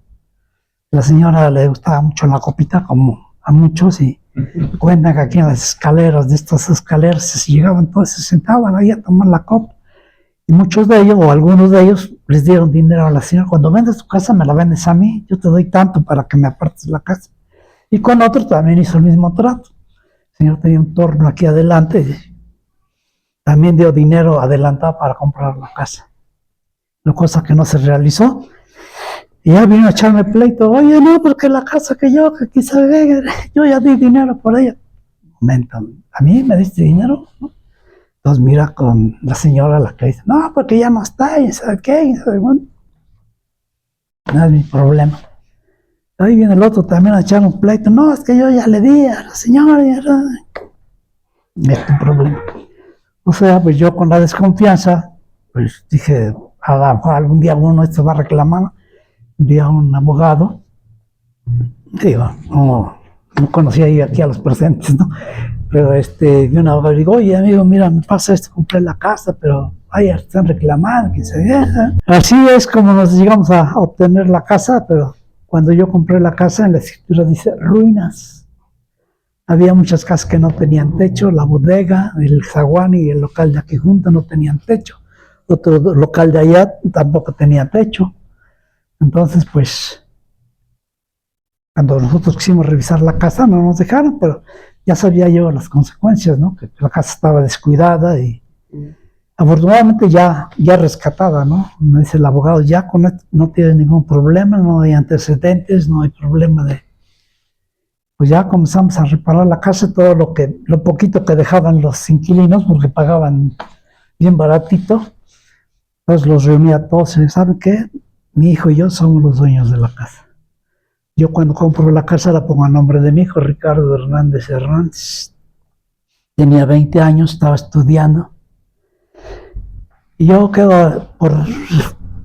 La señora le gustaba mucho la copita, como a muchos, y cuentan que aquí en las escaleras, de estas escaleras, se llegaban todos, se sentaban ahí a tomar la copa. Y muchos de ellos, o algunos de ellos, les dieron dinero a la señora. Cuando vendes tu casa, me la vendes a mí, yo te doy tanto para que me apartes la casa. Y con otros también hizo el mismo trato. El señor tenía un torno aquí adelante, y también dio dinero adelantado para comprar la casa. Una cosa que no se realizó. Y ya vino a echarme pleito. Oye, no, porque la casa que quise ver, yo ya di dinero por ella. Un momento, ¿a mí me diste dinero? ¿No? Entonces mira con la señora la que dice, no, porque ya no está, y sabe qué, y sabe, bueno, no es mi problema. Ahí viene el otro también a echar un pleito. No, es que yo ya le di a la señora. Es tu problema. O sea, pues yo con la desconfianza, pues dije, a lo mejor algún día uno esto va a reclamar. Vi a un abogado, digo, no conocía yo aquí a los presentes, ¿no? Pero vi un abogado y digo, oye amigo, mira, me pasa esto, compré la casa, pero vaya, están reclamando, quién sabe. Así es como nos llegamos a obtener la casa, pero cuando yo compré la casa, en la escritura dice ruinas. Había muchas casas que no tenían techo, la bodega, el zaguán y el local de aquí junto no tenían techo. Otro local de allá tampoco tenía techo. Entonces, pues, cuando nosotros quisimos revisar la casa, no nos dejaron, pero ya sabía yo las consecuencias, ¿no? Que la casa estaba descuidada y afortunadamente ya rescatada, ¿no? Me dice el abogado, ya con esto no tiene ningún problema, no hay antecedentes, no hay problema de... Pues ya comenzamos a reparar la casa, todo lo poquito que dejaban los inquilinos, porque pagaban bien baratito, pues los reunía a todos y ¿saben qué? Mi hijo y yo somos los dueños de la casa. Yo cuando compro la casa la pongo a nombre de mi hijo, Ricardo Hernández Hernández. Tenía 20 años, estaba estudiando. Y yo quedo por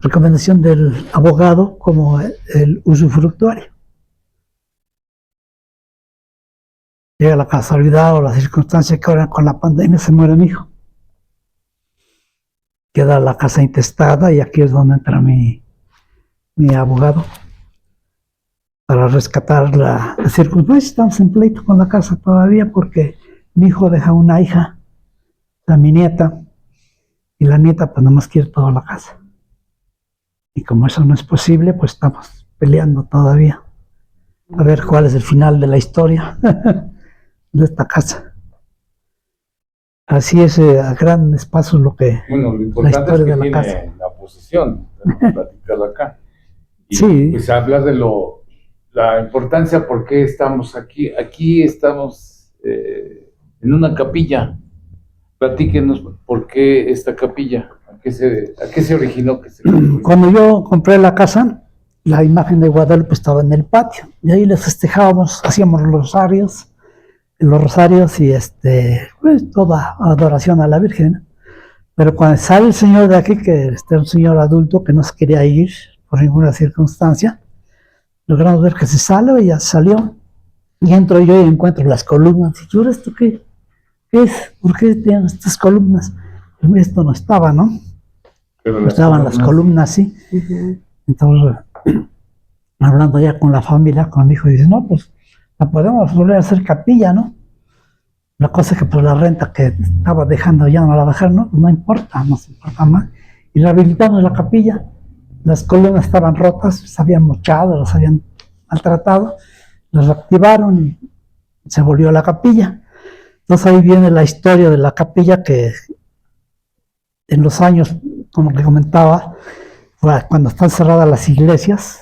recomendación del abogado como el usufructuario. Llega la casualidad o la circunstancia que ahora con la pandemia se muere mi hijo. Queda la casa intestada y aquí es donde entra mi abogado para rescatar la circunstancia. Estamos en pleito con la casa todavía porque mi hijo deja una hija, mi nieta, y la nieta pues nomás quiere toda la casa. Y como eso no es posible, pues estamos peleando todavía. A ver cuál es el final de la historia de esta casa. Así es, a grandes pasos lo que... Bueno, lo importante es que tiene la posesión, platicado acá. Y sí. Pues hablar de la importancia, por qué estamos aquí. Aquí estamos en una capilla. Platíquenos por qué esta capilla, a qué se originó que se construyó. Cuando yo compré la casa, la imagen de Guadalupe estaba en el patio, y ahí les festejábamos, hacíamos los rosarios y pues toda adoración a la Virgen. Pero cuando sale el señor de aquí, que era un señor adulto que no se quería ir por ninguna circunstancia, logramos ver que se sale, y ya salió, y entro yo y encuentro las columnas, y yo, ¿esto qué es? ¿Por qué tienen estas columnas? Pues esto no estaba, ¿no? Pero estaban las columnas, sí. Ujú. Entonces, hablando ya con la familia, con mi hijo, dice, no, pues la podemos volver a hacer capilla, ¿no? La cosa es que pues la renta que estaba dejando ya no la bajaron, ¿no? Pues no importa, no se importa más. Y rehabilitamos la capilla, las columnas estaban rotas, se habían mochado, las habían maltratado, las reactivaron y se volvió a la capilla. Entonces ahí viene la historia de la capilla, que en los años, como le comentaba, cuando están cerradas las iglesias,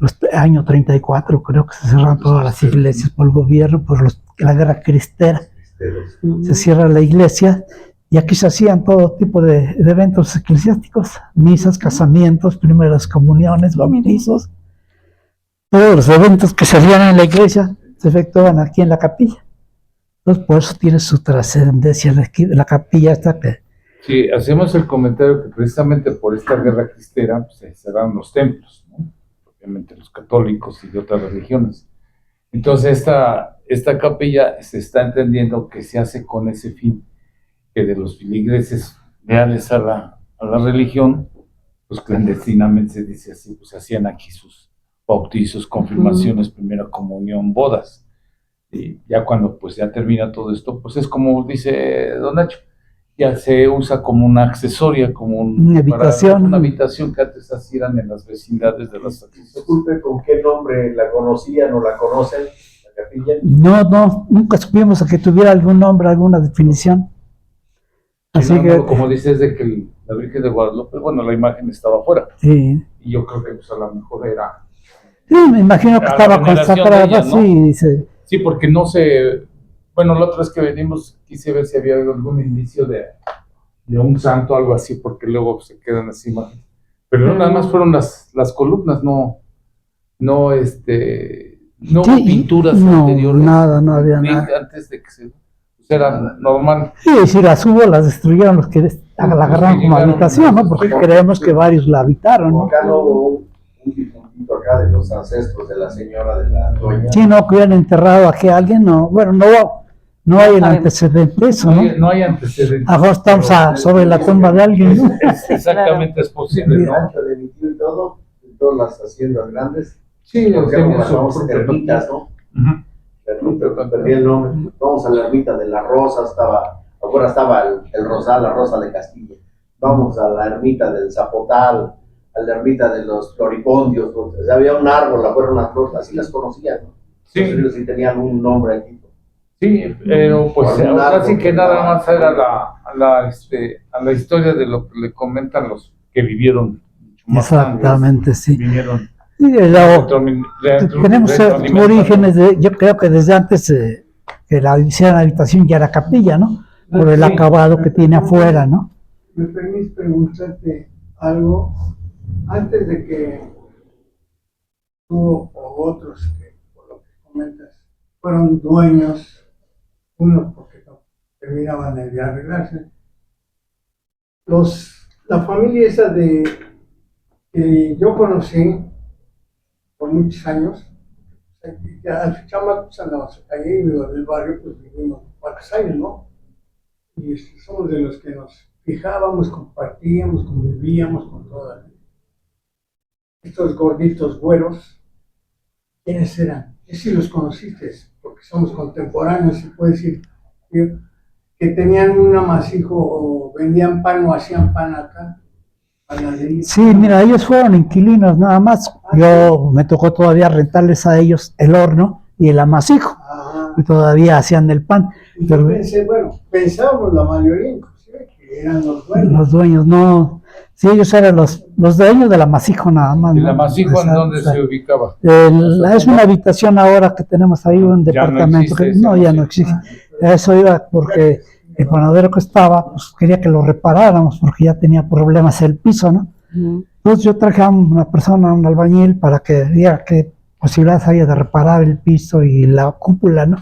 los años 34 creo que se cerraron todas las iglesias por el gobierno, por la guerra cristera. Se cierra la iglesia y aquí se hacían todo tipo de eventos eclesiásticos, misas, casamientos, primeras comuniones, bautizos. Todos los eventos que se hacían en la iglesia se efectuaban aquí en la capilla. Entonces por eso tiene su trascendencia la capilla esta que... Sí, hacemos el comentario que precisamente por esta guerra cristera pues, se cerraron los templos, ¿no? Obviamente los católicos y de otras religiones. Entonces esta capilla se está entendiendo que se hace con ese fin, que de los feligreses leales a la religión, pues clandestinamente se dice así, pues hacían aquí sus bautizos, confirmaciones, primera comunión, bodas. Y ya cuando pues ya termina todo esto, pues es como dice don Nacho, ya se usa como una accesoria, como una habitación. Una habitación que antes hacían en las vecindades de las capillas. Disculpe, ¿con qué nombre la conocían o la conocen, la capilla? No, nunca supimos que tuviera algún nombre, alguna definición. Así que... Como dices, de que la Virgen de Guadalupe, bueno, la imagen estaba afuera. Sí. Y yo creo que pues a lo mejor era... Sí, me imagino que estaba consagrada, ¿no? sí. Sí, porque no se... Bueno, la otra vez que venimos quise ver si había algún indicio de un santo, algo así, porque luego se quedan así imágenes. Pero no, nada más fueron las columnas, no Sí, pinturas no, anteriores. nada, no había nada. Antes de que se... Pues era normal. Sí, si las hubo, las destruyeron los que la agarraron como habitación, ¿no? Porque creemos que varios la habitaron, ¿no? Acá no hubo un difuntito acá de los ancestros de la señora de la doña. Sí, no, que hubieran enterrado aquí a alguien, no. Bueno, no hay el antecedente de eso, ¿no? No hay antecedentes. Ahora estamos sobre la tumba de alguien, ¿no? Exactamente, es posible, El ¿no? rancho de mi tío y todo, en todas las haciendas grandes. Sí, Porque tenía las su famosas propia ermitas, ¿no? Ujú. Ermita, perdí el nombre. Vamos a la ermita de la Rosa, afuera estaba el Rosal, la Rosa de Castilla. Vamos a la ermita del Zapotal, a la ermita de los Floripondios, o sea, había un árbol, afuera unas rosas, así las conocían, ¿no? Sí. Entonces ellos sí tenían un nombre aquí. Sí, pero pues casi que nada más era a la historia de lo que le comentan los que vivieron mucho más Exactamente, años, sí. vinieron. Y tenemos orígenes yo creo que desde antes que la habitación ya era capilla, ¿no? Por el acabado que tiene afuera, ¿no? ¿Me permites preguntarte algo? Antes de que tú o otros, que por lo que comentas, fueron dueños, unos porque no terminaban de arreglarse, la familia esa que yo conocí por muchos años, al chamacos andamos allí en el barrio, pues vivimos varios años, ¿no? Y somos de los que nos fijábamos, compartíamos, convivíamos con todas. Estos gorditos güeros, ¿quiénes eran? ¿Qué si los conociste? Porque somos contemporáneos, se puede decir, que tenían un amasijo o vendían pan o hacían pan acá. Sí, mira, ellos fueron inquilinos nada más. Yo me tocó todavía rentarles a ellos el horno y el amasijo. Y todavía hacían el pan. Y yo pensé, pensábamos la mayoría inclusive que eran los dueños. Los dueños, no. Sí, ellos eran los dueños del amasijo nada más. ¿Y el amasijo en dónde se ubicaba? Es una habitación ahora que tenemos ahí, un departamento. Ya no existe. Eso iba porque el panadero que estaba, pues quería que lo reparáramos porque ya tenía problemas el piso, ¿no? Entonces yo traje a una persona, a un albañil, para que diga qué posibilidades hay de reparar el piso y la cúpula, ¿no?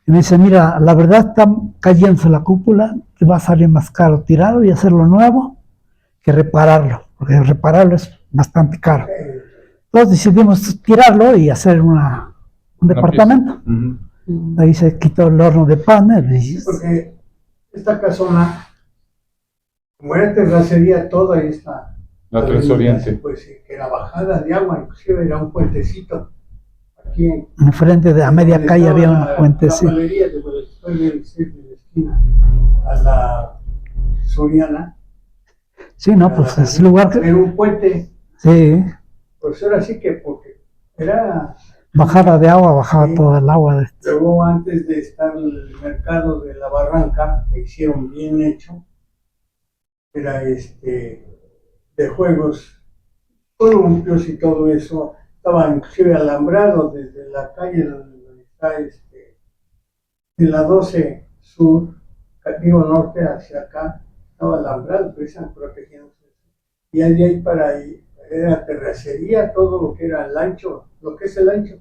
Y me dice, mira, la verdad está cayéndose la cúpula, te va a salir más caro tirarlo y hacerlo nuevo que repararlo, porque repararlo es bastante caro. Entonces decidimos tirarlo y hacer un departamento. Ahí se quitó el horno de pan. Sí, porque esta casona, como era terracería toda esta... La 3 Oriente. Pues que era bajada de agua, inclusive era un puentecito. Aquí enfrente de a media calle había un puentecito. La panadería de la esquina a la Soriana. Sí, no, pues es lugar que... Era un puente. Sí. Pues ahora sí que porque era... Bajada de agua, bajaba sí, todo el agua. Luego antes de estar el mercado de la Barranca, que hicieron bien hecho, era de juegos columpios y todo eso, estaba inclusive alambrado desde la calle donde está de la 12 sur, digo norte hacia acá, estaba alambrado, pero están protegiendo. Y de ahí para ahí era terracería, todo lo que era el ancho, lo que es el ancho.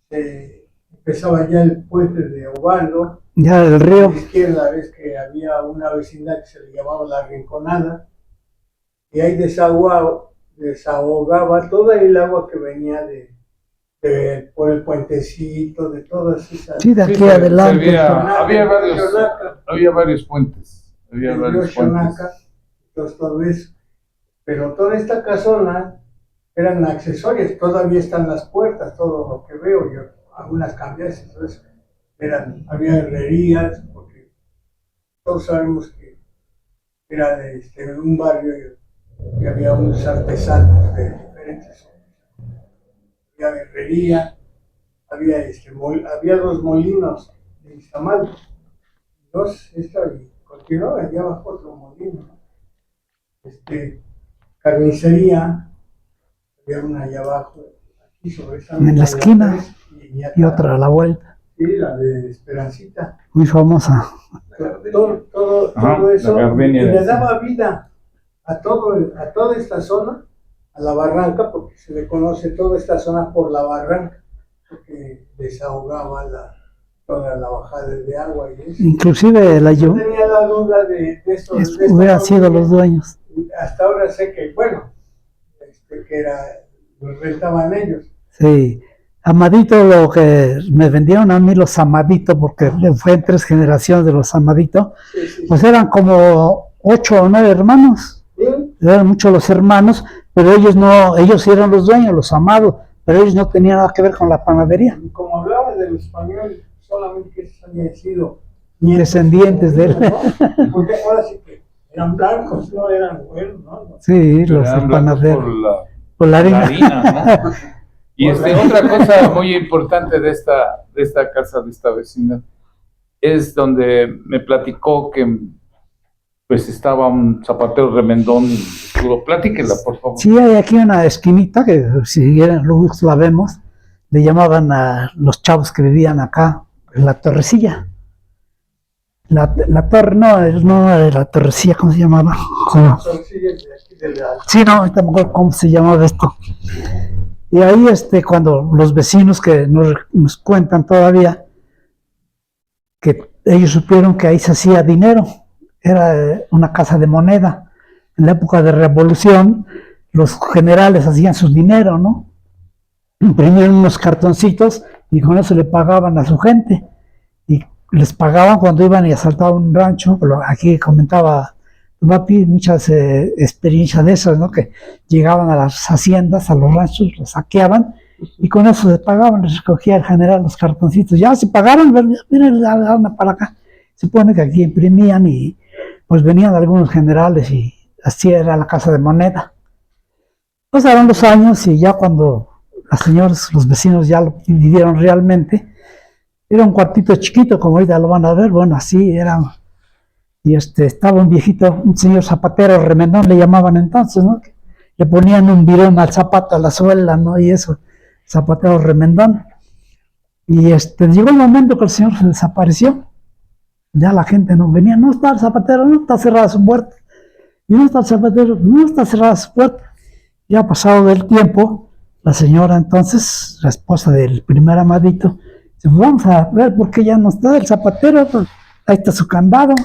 Empezaba ya el puente de Ovaldo. Ya del río. A la izquierda ves que había una vecindad que se le llamaba La Rinconada, y ahí desahogaba toda el agua que venía por el puentecito, de todas esas... Sí, de aquí adelante. Había varios puentes. Entonces todo eso. Pero toda esta casona eran accesorios, todavía están las puertas, todo lo que veo, yo algunas cambiadas, entonces había herrerías, porque todos sabemos que era de un barrio que había unos artesanos de diferentes, había herrería, había 2 molinos de Izamal, y continuaba allá abajo otro molino, carnicería, había una allá abajo, aquí sobre esa en la esquina y otra a la vuelta. Sí, la de Esperancita. Muy famosa. Todo eso, y le daba vida a toda esta zona, a la Barranca, porque se le conoce toda esta zona por la Barranca, porque desahogaba toda la bajada de agua y eso. Inclusive Yo tenía la duda de esto. Hubieran sido los dueños. Hasta ahora sé que, bueno, que los rentaban ellos. Sí. Amadito, lo que me vendieron a mí los Amadito, porque fue en 3 generaciones de los Amadito, pues eran como 8 o 9 hermanos. ¿Sí? Eran muchos los hermanos, pero ellos sí eran los dueños, los Amados, pero ellos no tenían nada que ver con la panadería. Como hablaba del español, solamente que esos habían sido descendientes de él. ¿No? Porque ahora sí que eran blancos, no eran güeros, ¿no? Sí, los panaderos. Por la harina, ¿no? Y otra cosa muy importante de esta casa, de esta vecindad, es donde me platicó que pues estaba un zapatero remendón. Platíquela, por favor. Sí, hay aquí una esquinita que si quieren luego la vemos, le llamaban a los chavos que vivían acá, la Torrecilla. La torre, no era la Torrecilla, ¿cómo se llamaba? Sí, no, ahorita me acuerdo cómo se llamaba esto. Y ahí cuando los vecinos que nos cuentan todavía que ellos supieron que ahí se hacía dinero, era una casa de moneda. En la época de Revolución, los generales hacían su dinero, ¿no? Imprimían unos cartoncitos y con eso le pagaban a su gente. Y les pagaban cuando iban y asaltaban un rancho. Aquí comentaba Papi muchas experiencias de esas, ¿no? Que llegaban a las haciendas, a los ranchos, los saqueaban y con eso se pagaban, les recogía el general los cartoncitos. Ya se pagaron, miren, anda para acá. Se supone que aquí imprimían y pues venían algunos generales y así era la casa de moneda. Pasaron los años y ya cuando las señoras, los vecinos ya lo vivieron realmente, era un cuartito chiquito, como ahorita lo van a ver, bueno, así era. Y estaba un viejito, un señor zapatero, remendón le llamaban entonces, ¿no? Le ponían un virón al zapato, a la suela, ¿no? Y eso, zapatero remendón. Y llegó el momento que el señor se desapareció. Ya la gente no venía, no está el zapatero, no está cerrada su puerta. Y no está el zapatero, no está cerrada su puerta. Ya pasado del tiempo, la señora entonces, la esposa del primer amadito, dice, pues vamos a ver por qué ya no está el zapatero, pues, ahí está su candado.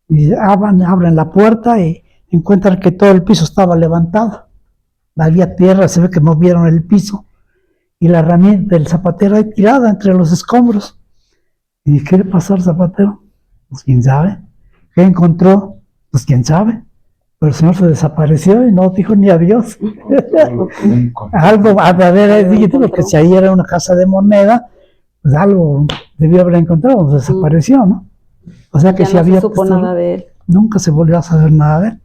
Y abren la puerta y encuentran que todo el piso estaba levantado. Había tierra, se ve que movieron el piso. Y la herramienta del zapatero ahí tirada entre los escombros. ¿Y qué le pasó al zapatero? Pues quién sabe. ¿Qué encontró? Pues quién sabe. Pero el señor se desapareció y no dijo ni adiós. Algo ha de haber dicho, porque si ahí era una casa de moneda, pues algo debió haber encontrado, pues desapareció, ¿no? O sea que Ya si no había... se supo nada de él. Nunca se volvió a saber nada de él.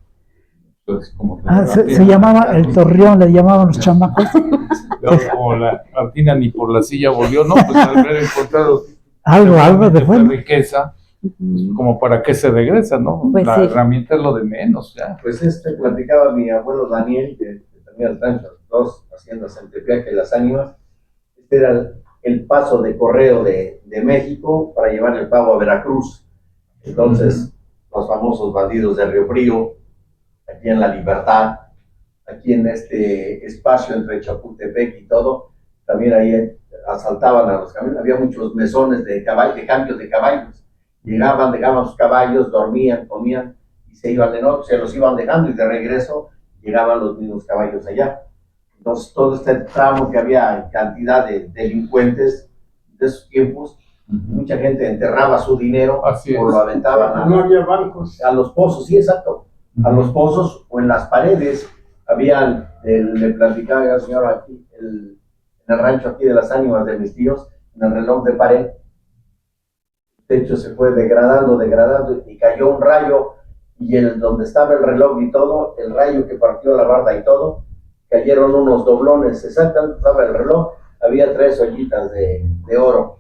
Entonces, como Se llamaba el Torreón, le llamaban los chamacos. como la Martina ni por la silla volvió, no, pues al haber encontrado Algo de esta bueno. riqueza, pues, como para qué se regresa, ¿no? Pues la sí. herramienta es lo de menos, ya. Pues platicaba mi abuelo Daniel, que tenía el rancho, dos haciendas en Tepeaca y Las Ánimas. Este era el paso de correo de México para llevar el pavo a Veracruz. Entonces, los famosos bandidos de Río Frío, aquí en La Libertad, aquí en este espacio entre Chapultepec y todo, también ahí asaltaban a los camiones. Había muchos mesones de cambios de caballos. Llegaban, dejaban sus caballos, dormían, comían y se iban de noche, se los iban dejando y de regreso llegaban los mismos caballos allá. Entonces, todo este tramo que había cantidad de delincuentes de esos tiempos, mucha gente enterraba su dinero o lo aventaban No había bancos. a los pozos, sí, exacto, a los pozos o en las paredes. Habían, le platicaba al señor aquí, en el rancho aquí de Las Ánimas de mis tíos, en el reloj de pared, el techo se fue degradando y cayó un rayo y donde estaba el reloj y todo, el rayo que partió la barda y todo, cayeron unos doblones, exactamente estaba el reloj, había 3 ollitas de oro.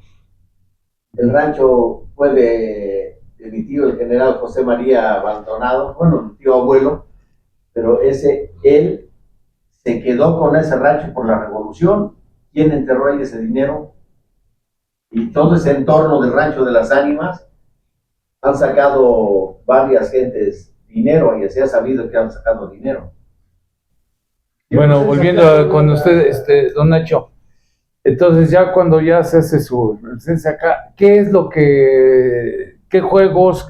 El rancho fue de mi tío, el general José María Abandonado, bueno, mi tío abuelo, pero él se quedó con ese rancho por la revolución. ¿Quién enterró ahí ese dinero? Y todo ese entorno del rancho de Las Ánimas han sacado varias gentes dinero y se ha sabido que han sacado dinero. Bueno, volviendo con usted, don Nacho, entonces ya cuando ya se hace su presencia acá, ¿qué es lo qué juegos,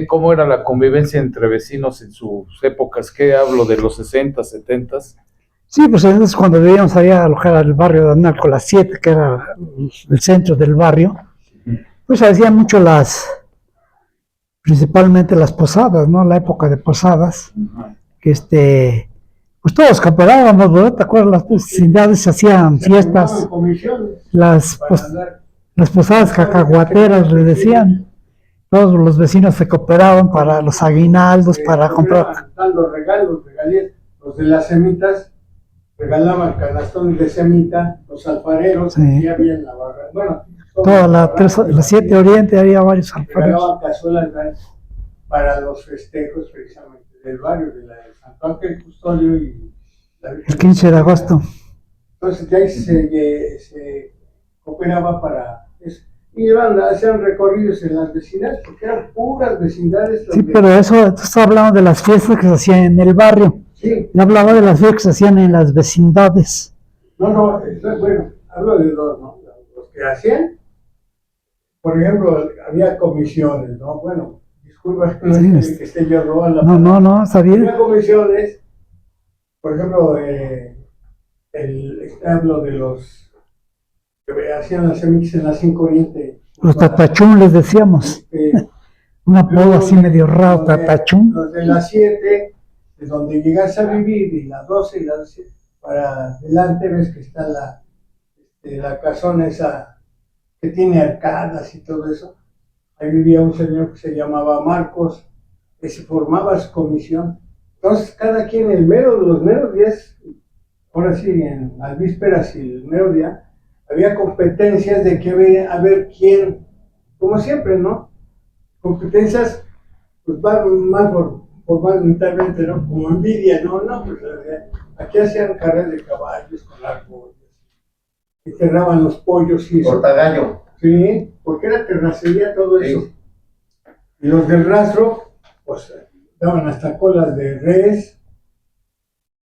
cómo era la convivencia entre vecinos en sus épocas? ¿Qué hablo de los 60, 70? Sí, pues entonces cuando vivíamos allá alojar al barrio de Analco, las 7, que era el centro del barrio, pues hacían mucho principalmente las posadas, ¿no? La época de posadas, que pues todos cooperábamos, ¿verdad? ¿Te acuerdas? Las vecindades hacían fiestas, las posadas cacahuateras, le decían. Todos los vecinos se cooperaban para los aguinaldos, para comprar. Dando regalos, los de las semitas regalaban canastones de semita, los alfareros, Sí. y había en la barra. Bueno, Toda la 7 Oriente había varios alfareros. regalaban cazuelas para los festejos precisamente del barrio, de Santo Ángel Custodio y la Virgen. El 15 de agosto. Entonces de ahí se cooperaba para eso. Y hacían recorridos en las vecindades, porque eran puras vecindades. Sí, pero eso, tú estás hablando de las fiestas que se hacían en el barrio. Sí. Yo hablaba de las fiestas que se hacían en las vecindades. No, bueno, hablo de dos, ¿no? Los que hacían, por ejemplo, había comisiones, ¿no? Bueno, disculpa Sí, que esté yo robando. No, está bien. Había comisiones, por ejemplo, hablo de los que hacían las semitas en la 5 Oriente. Los tatachún les decíamos. Un apodo así medio raro, tatachún. Los de las 7, de donde llegas a vivir, y las 12 y las 12, para adelante ves que está la casona esa que tiene arcadas y todo eso. Ahí vivía un señor que se llamaba Marcos, que se formaba su comisión. Entonces, cada quien, los meros días, ahora sí, en las vísperas y el mero día, había competencias de que a ver quién, como siempre, ¿no? Competencias, pues van más formalmente, ¿no? Como envidia, ¿no? Pues aquí hacían carreras de caballos con argollas, enterraban los pollos y eso. Portagallo. Sí, porque era terracería todo eso. Sí. Y los del rastro, pues daban hasta colas de res,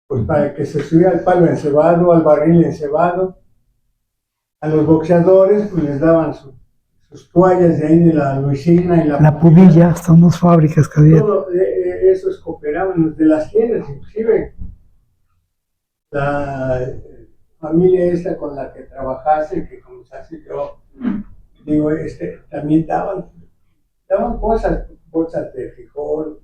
pues para que se subiera al palo encebado, al barril encebado. A los boxeadores pues les daban sus toallas de ahí de la Luisina y La Pubilla, son dos fábricas que había. Todo, esos cooperaban de las tiendas, inclusive la familia esta con la que trabajaste, que comenzaste yo, digo, también daban cosas, bolsas de frijol,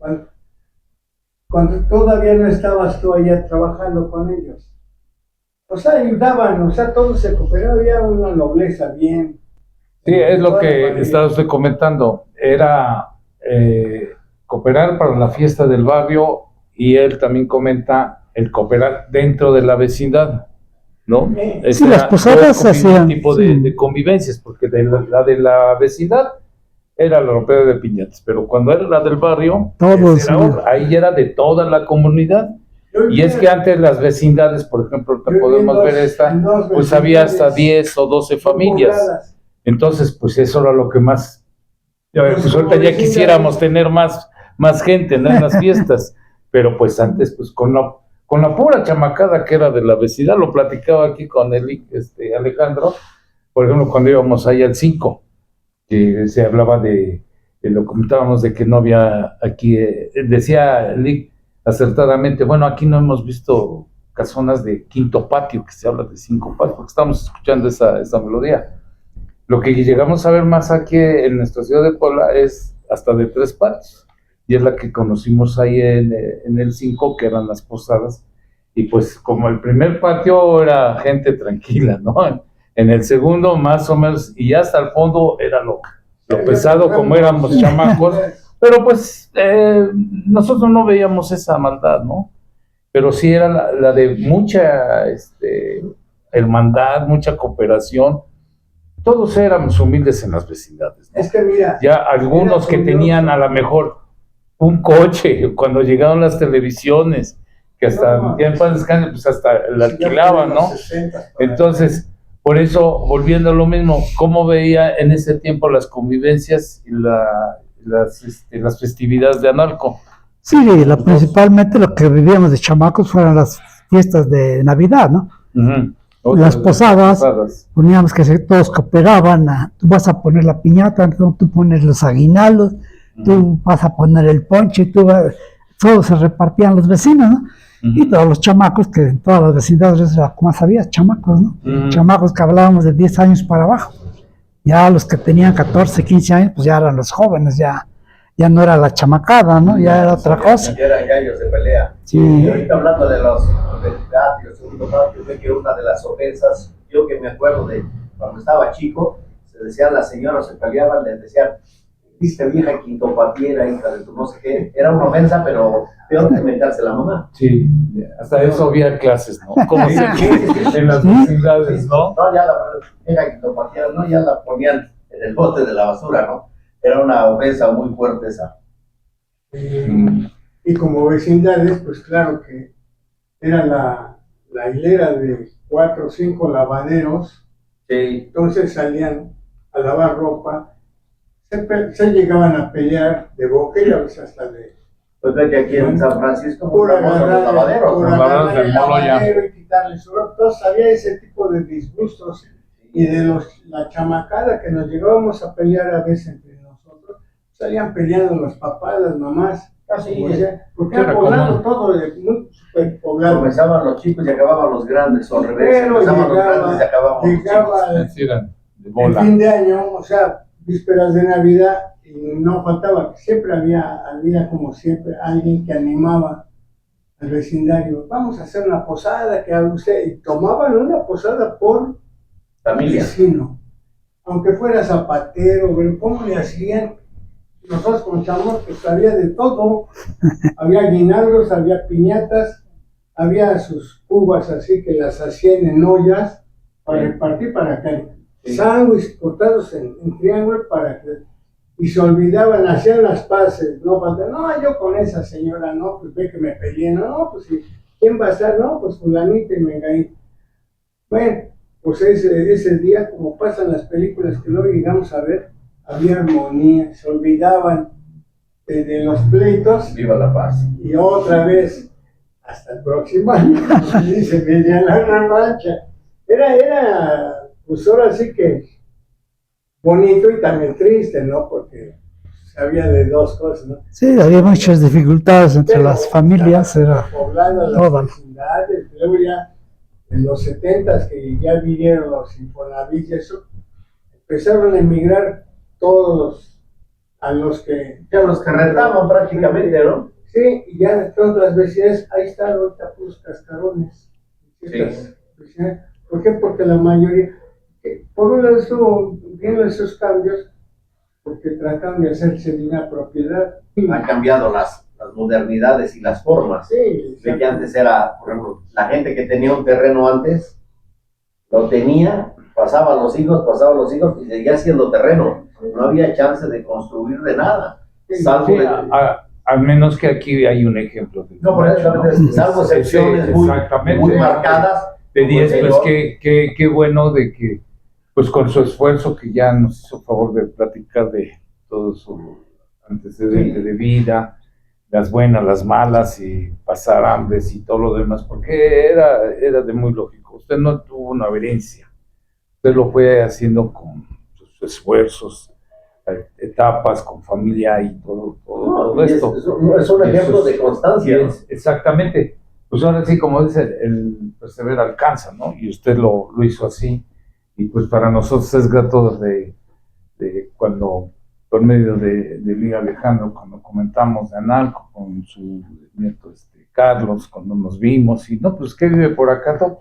cuando todavía no estabas tú allá trabajando con ellos. O sea, ayudaban, o sea, todo se cooperaba, había una nobleza bien. Sí, es lo que estaba usted comentando. Era cooperar para la fiesta del barrio y él también comenta el cooperar dentro de la vecindad, ¿no? Sí, las posadas hacían tipo de convivencias, porque la de la vecindad era la rompedera de piñatas, pero cuando era la del barrio, todos, ahí era de toda la comunidad. Y es que antes las vecindades, por ejemplo, podemos ver esta, pues había hasta 10 o 12 familias. Entonces, pues eso era lo que más, pues ahorita ya quisiéramos tener más gente, ¿no? En las fiestas, pero pues antes, pues con la pura chamacada que era de la vecindad, lo platicaba aquí con Alejandro, por ejemplo, cuando íbamos ahí al 5, que se hablaba lo comentábamos de que no había aquí, decía Lick acertadamente, bueno, aquí no hemos visto casonas de quinto patio, que se habla de 5 patios, porque estamos escuchando esa melodía. Lo que llegamos a ver más aquí en nuestra ciudad de Puebla es hasta de 3 patios, y es la que conocimos ahí en el 5, que eran las posadas, y pues como el primer patio era gente tranquila, ¿no? En el segundo más o menos, y ya hasta el fondo era lo pesado, como éramos chamacos, pero pues nosotros no veíamos esa maldad, ¿no? Pero sí era la de mucha hermandad, mucha cooperación. Todos éramos humildes en las vecindades, ¿no? Es que mira, ya algunos que tenían a lo mejor un coche, cuando llegaron las televisiones, que hasta ya en paz descanse, pues hasta la alquilaban, ¿no? Entonces, por eso, volviendo a lo mismo, ¿cómo veía en ese tiempo las convivencias y las festividades de Analco? Sí, principalmente lo que vivíamos de chamacos fueron las fiestas de Navidad, ¿no? Las posadas, poníamos que todos cooperaban, tú vas a poner la piñata, tú pones los aguinaldos, tú vas a poner el ponche, todos se repartían los vecinos, ¿no? Y todos los chamacos, que en todas las vecindades era como sabías, chamacos, ¿no? Chamacos que hablábamos de 10 años para abajo. Ya los que tenían 14, 15 años, pues ya eran los jóvenes, ya no era la chamacada, ¿no? Ya era otra cosa. Ya eran gallos de pelea. Sí. Y ahorita hablando del patio, segundo patio, ve que una de las ofensas, yo que me acuerdo de cuando estaba chico, se decían las señoras, se peleaban, les decían, viste vieja quintopatiera, hija de tu no sé qué. Era una ofensa, pero peor que meterse la mamá. Sí, hasta eso había clases, ¿no? Como en las vecindades, ¿no? No, ya la vieja quintopatiera, no, ya la ponían en el bote de la basura, ¿no? Era una ofensa muy fuerte esa. Y como vecindades, pues claro que era la hilera de 4 o 5 lavaderos. Sí. Entonces salían a lavar ropa, se llegaban a pelear de boca y a veces hasta de... Pues ve que aquí en San Francisco por agarrar los lavaderos, por agarrar el lavadero y quitarle su ropa. Entonces había ese tipo de disgustos y de la chamacada que nos llegábamos a pelear a veces entre nosotros, salían peleando los papás, las mamás. Así porque era poblado todo, muy super poblado. Comenzaban los chicos y acababan los grandes, o al revés, Pero comenzaban los grandes y acababan los chicos. El fin de año, o sea, vísperas de Navidad, y no faltaba, siempre había como siempre alguien que animaba al vecindario, vamos a hacer una posada, que haga usted, y tomaban una posada por familia, vecino, aunque fuera zapatero, pero ¿cómo le hacían? Nosotros con chamos, pues había de todo, había aguinaldos, había piñatas, había sus uvas así que las hacían en ollas para repartir para acá. Sándwiches cortados en triángulo para que, y se olvidaban, hacían las paces, no, yo con esa señora, no, pues ve que me peleé, no, pues ¿quién va a estar? No, pues fulanita y menganita. Bueno, pues ese día, como pasan las películas que luego llegamos a ver, había armonía, se olvidaban de los pleitos. Viva la paz. Y otra vez hasta el próximo año. Y se venía la revancha. Era, pues ahora sí que bonito y también triste, ¿no? Porque había de dos cosas, ¿no? Sí, había muchas dificultades entre Pero las familias, era poblando las toda. vecindades, luego ya en los 70s que ya vinieron los Infonavit y eso, empezaron a emigrar todos a los que... Ya los que rentaban prácticamente, ¿no? Sí, y ya todas las vecindades, ahí están ahorita puros cascarones. Ciertas vecindades. ¿Por qué? Porque la mayoría, por un lado estuvo viendo esos cambios, porque trataron de hacerse de una propiedad. Han cambiado las modernidades y las formas. Sí, De que antes era, por ejemplo, la gente que tenía un terreno antes, lo tenía, pasaban los hijos y seguía siendo terreno. No había chance de construir de nada. Salvo Sí, de- al menos que aquí hay un ejemplo. De no, por eso, salvo excepciones muy, exactamente. muy marcadas. De 10, como el pues señor. qué bueno de que, pues con su esfuerzo que ya nos hizo favor de platicar de todo su antecedente de vida, las buenas, las malas y pasar hambres y todo lo demás, porque era de muy lógico. Usted no tuvo una herencia, usted lo fue haciendo con sus esfuerzos, etapas, con familia y todo Y esto. es un ejemplo Eso de constancia. exactamente. Pues ahora sí, como dice, el perseverar alcanza, ¿no? Y usted lo hizo así. Y pues para nosotros es grato de cuando, por medio de Liga Alejandro, cuando comentamos de Analco con su nieto Carlos, cuando nos vimos, y no, pues que vive por acá, no.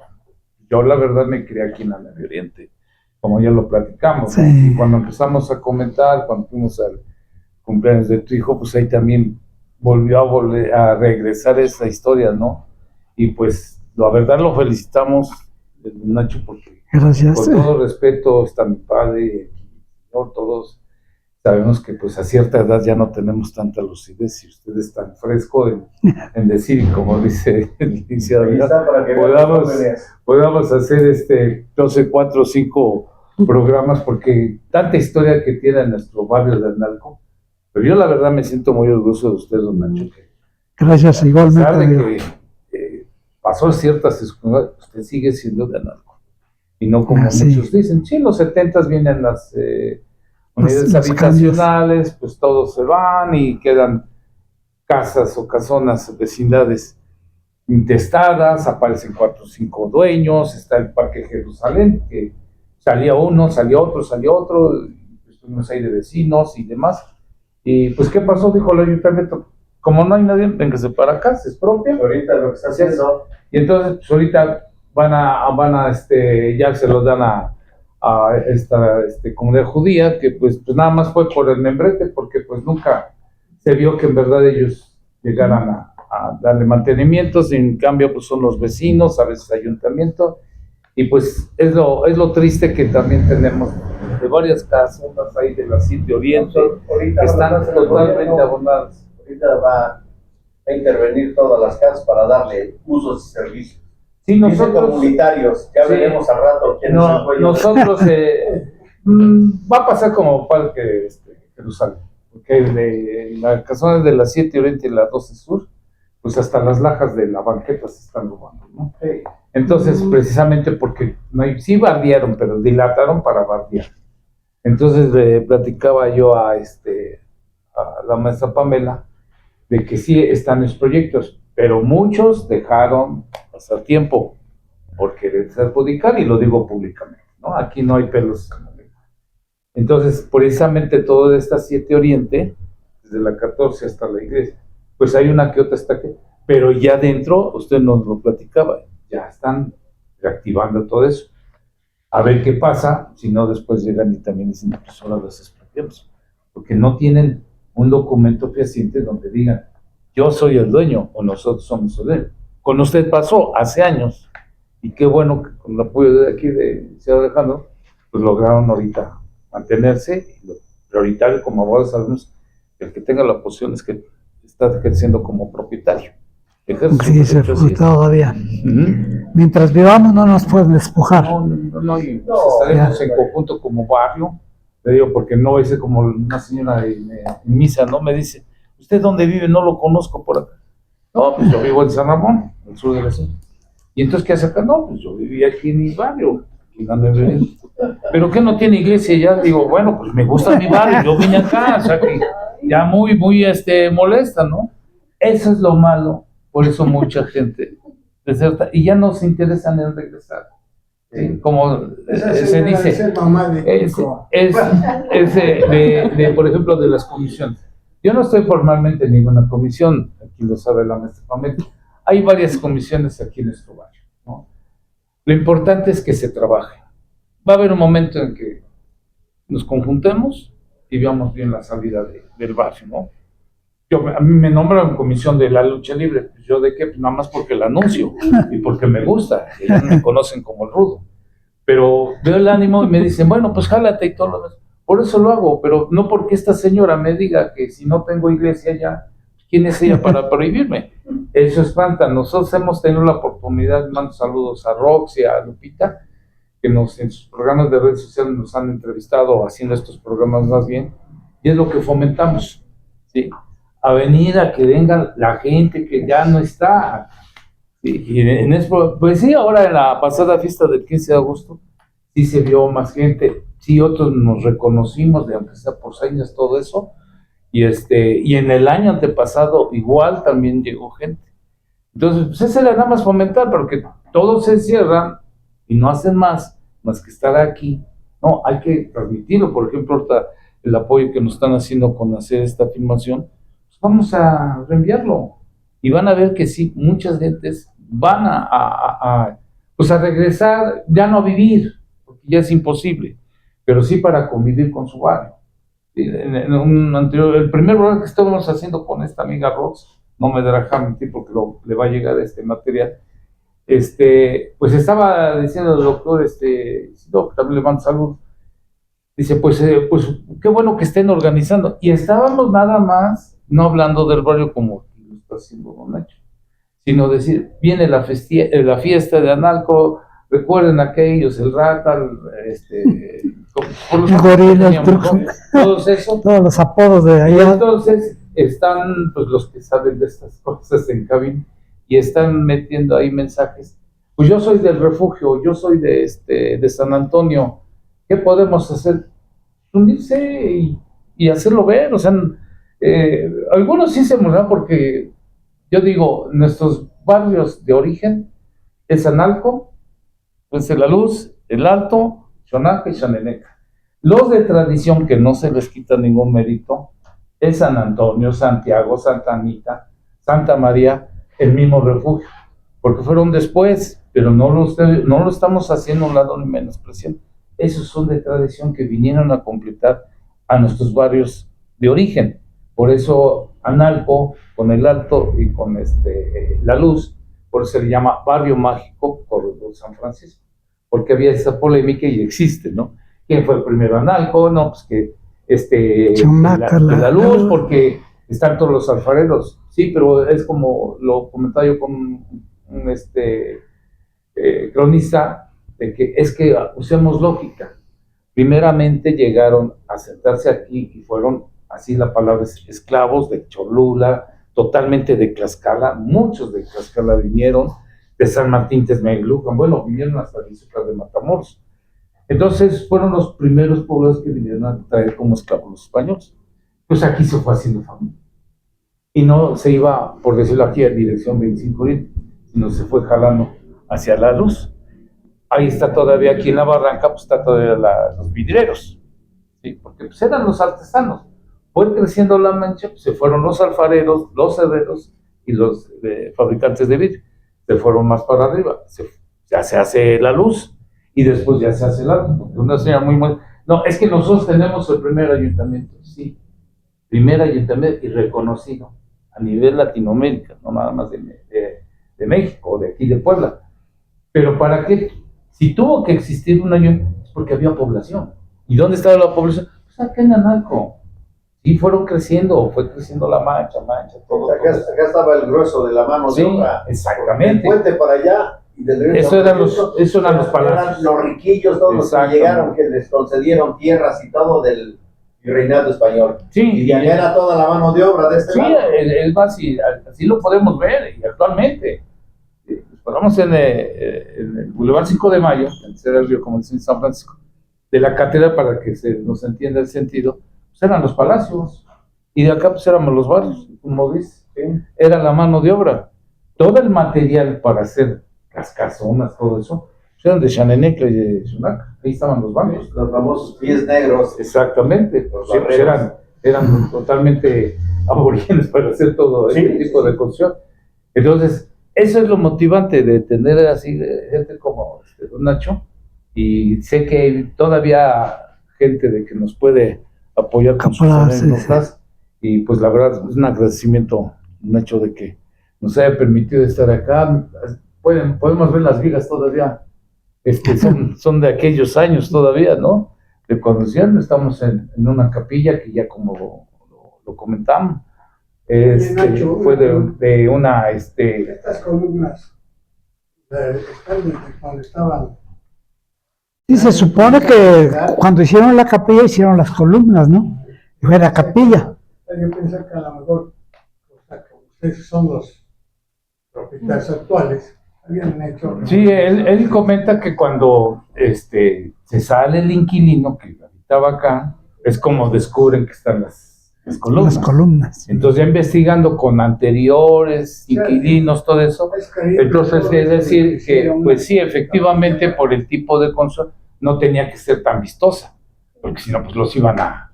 Yo la verdad me crié aquí en la Medio Oriente, como ya lo platicamos, ¿no? Sí. Y cuando empezamos a comentar, cuando fuimos al cumpleaños de tu hijo, pues ahí también volvió a regresar esa historia, ¿no? Y pues la verdad lo felicitamos, Nacho, porque gracias. con todo respeto está mi padre, ¿no? Todos sabemos que pues a cierta edad ya no tenemos tanta lucidez y usted es tan fresco en decir, y como dice el licenciado, Ahí está para que vean los jóvenes. podamos hacer 12, 4 o 5 programas, porque tanta historia que tiene nuestro barrio de Analco. Pero yo la verdad me siento muy orgulloso de usted, don Nacho. Gracias, A igualmente. pesar de amigo. que pasó ciertas circunstancias, usted sigue siendo de Analco. Y no como Sí. muchos dicen, sí, en los 70s vienen las unidades Los habitacionales, pues todos se van y quedan casas o casonas, vecindades intestadas, aparecen 4 o 5 dueños, está el Parque Jerusalén, que salía uno, salía otro, estuvimos ahí de vecinos y demás. Y pues, ¿qué pasó? Dijo el ayuntamiento, como no hay nadie, véngase para acá, es propia. Ahorita lo que está haciendo, Y entonces, pues ahorita ya se lo dan a esta comunidad judía, que pues nada más fue por el membrete, porque pues nunca se vio que en verdad ellos llegaran a darle mantenimiento. En cambio, pues son los vecinos, a veces ayuntamiento, y pues es lo triste que también tenemos de varias casas ahí de la Sitio Oriente, ahorita que están lo que pasa es que el totalmente gobierno abonadas. ahorita va a intervenir todas las casas para darle usos y servicios. Sí, Dice nosotros... comunitarios, ya Sí. veremos al rato quién es el cuello. Nosotros va a pasar como Parque Jerusalén, porque la casona de la 7 Oriente y la 12 Sur, pues hasta las lajas de la banqueta se están robando, ¿no? Sí. Entonces, precisamente porque sí bardearon, pero dilataron para bardear. Entonces le platicaba yo a la maestra Pamela de que sí están los proyectos, pero muchos dejaron pasar tiempo por quererse adjudicar, y lo digo públicamente, ¿no? Aquí no hay pelos en la lengua. Entonces, precisamente toda esta 7 Oriente, desde la 14 hasta la iglesia, pues hay una que otra está aquí, pero ya dentro, usted nos lo platicaba, ya están reactivando todo eso. A ver qué pasa, si no después llegan y también dicen, pues ahora las expropiamos, porque no tienen un documento fehaciente donde digan, yo soy el dueño o nosotros somos el dueño. Con usted pasó hace años, y qué bueno que con el apoyo de aquí de Ciudad Alejandro, pues lograron ahorita mantenerse. Y lo prioritario, como abogados sabemos, el que tenga la posición es que está ejerciendo como propietario. Sí, se fue todavía. Mientras vivamos no nos pueden despojar. No, y pues estaremos en conjunto como barrio, le digo, porque no es como una señora en misa, ¿no? Me dice, ¿usted dónde vive? No lo conozco por acá. No, pues yo vivo en San Ramón. al sur de la ciudad. Y entonces, ¿qué hace acá? No, pues yo vivía aquí en mi barrio, aquí en Andrés. ¿Pero qué no tiene iglesia? Ya digo, bueno, pues me gusta mi barrio, yo vine acá, o sea que ya muy molesta, ¿no? Eso es lo malo, por eso mucha gente deserta y ya no se interesan en regresar. ¿Sí? Como se dice, por ejemplo, de las comisiones. Yo no estoy formalmente en ninguna comisión, aquí lo sabe la maestra Pamela. Hay varias comisiones aquí en nuestro barrio, ¿no? Lo importante es que se trabaje. Va a haber un momento en que nos conjuntemos y veamos bien la salida del barrio, ¿no? A mí me nombran comisión de la lucha libre, pues yo de qué, pues nada más porque la anuncio y porque me gusta, ellos me conocen como el rudo, pero veo el ánimo y me dicen, bueno, pues jálate y todo lo demás. Por eso lo hago, pero no porque esta señora me diga que si no tengo iglesia ya, ¿quién es ella para prohibirme? Eso espanta. Nosotros hemos tenido la oportunidad, mando saludos a Roxy, a Lupita, que en sus programas de redes sociales nos han entrevistado haciendo estos programas más bien, y es lo que fomentamos, ¿sí? A venir a que venga la gente que ya no está. Y pues sí, ahora en la pasada fiesta del 15 de agosto, sí se vio más gente, sí otros nos reconocimos, de aunque sea por señas, todo eso, y en el año antepasado igual también llegó gente. Entonces, pues esa era nada más fomentar, porque todos se cierran y no hacen más que estar aquí. No, hay que transmitirlo. Por ejemplo, ahorita el apoyo que nos están haciendo con hacer esta filmación, pues vamos a reenviarlo. Y van a ver que sí, muchas gentes van pues a regresar, ya no a vivir, porque ya es imposible, pero sí para convivir con su barrio. En un anterior, el primer programa que estábamos haciendo con esta amiga Rox, no me dejará mentir porque le va a llegar este material, pues estaba diciendo el doctor, también le mando salud, dice, pues qué bueno que estén organizando, y estábamos nada más, no hablando del barrio como lo está haciendo Don Nacho, sino decir, viene la fiesta de Analco, recuerden aquellos, el Rata, el Gorila, el Truco, todos esos, todos los apodos de allá. Entonces están pues los que saben de estas cosas en cabina y están metiendo ahí mensajes. Pues yo soy del refugio, yo soy de San Antonio, ¿qué podemos hacer? Unirse y hacerlo ver, o sea, algunos sí se emocionan porque yo digo, nuestros barrios de origen es Analco, pues La Luz, El Alto, Xonaca y Xaneneca. Los de tradición, que no se les quita ningún mérito, es San Antonio, Santiago, Santa Anita, Santa María, el mismo refugio, porque fueron después, pero no lo estamos haciendo a un lado ni menospreciando. Esos son de tradición que vinieron a completar a nuestros barrios de origen. Por eso Analco, con El Alto y con La Luz, por eso se le llama Barrio Mágico Corredor San Francisco, porque había esa polémica y existe, ¿no? ¿Quién fue el primero? Analco, no, pues que la Luz, porque están todos los alfareros, sí, pero es como lo comentaba yo con un cronista, de que es que usemos lógica. Primeramente llegaron a sentarse aquí y fueron, así la palabra es, esclavos de Cholula, totalmente de Tlaxcala, muchos de Tlaxcala vinieron, de San Martín Texmelucan, bueno, vinieron hasta el Izúcar de Matamoros. Entonces fueron los primeros pueblos que vinieron a traer como esclavos los españoles. Pues aquí se fue haciendo familia. Y no se iba, por decirlo aquí, a dirección 25 Oriente, sino se fue jalando hacia La Luz. Ahí está todavía, aquí en la barranca, pues está todavía los vidrieros, ¿sí? Porque pues eran los artesanos. Fue creciendo la mancha, pues se fueron los alfareros, los herreros y los fabricantes de vidrio. Se fueron más para arriba. Ya se hace La Luz. Y después ya se hace el Alto. Una señora muy buena. No, es que nosotros tenemos el primer ayuntamiento, sí. Primer ayuntamiento y reconocido a nivel Latinoamérica, no nada más de México, de aquí de Puebla. Pero ¿para qué? Si tuvo que existir un ayuntamiento, es porque había población. ¿Y dónde estaba la población? Pues acá en Analco. Y fue creciendo la mancha, todo. Acá estaba el grueso de la mano de obra. Exactamente. El puente para allá. Eso eran los palacios. Eran los riquillos, todos los que llegaron, que les concedieron tierras y todo del reinado español. Sí, y allá era toda la mano de obra de este lado. Sí, es más, así lo podemos ver y actualmente. Paramos en el Boulevard 5 de Mayo, en el río, como dicen en San Francisco, de la catedral, para que se nos entienda el sentido, pues eran los palacios, y de acá pues éramos los barrios, como dice, era la mano de obra. Todo el material para hacer las casonas, todo eso, pues eran de Xaneneca y de Xunaca, ahí estaban los bancos. Los famosos pies negros. Exactamente, Los sí, pues eran totalmente aborígenes para hacer todo Sí, este tipo de construcción. Entonces, eso es lo motivante de tener así gente como don Nacho, y sé que hay todavía gente de que nos puede apoyar con sus anécdotas, y pues la verdad es un agradecimiento, Nacho, de que nos haya permitido estar acá. Podemos ver las vigas todavía, son de aquellos años todavía, ¿no? De cuando estamos en una capilla que ya como lo comentamos, Nacho, fue de una, Estas columnas están desde cuando estaban. Sí, se supone que cuando hicieron la capilla hicieron las columnas, ¿no? Fue la capilla. Yo pensé que a lo mejor, o sea, que ustedes son los propietarios actuales, habían hecho. Sí, él comenta que cuando se sale el inquilino que habitaba acá, es como descubren que están las columnas. Las columnas. Entonces, ya investigando con anteriores inquilinos, todo eso, entonces es decir que, pues sí, efectivamente, por el tipo de construcción, no tenía que ser tan vistosa, porque si no, pues los iban a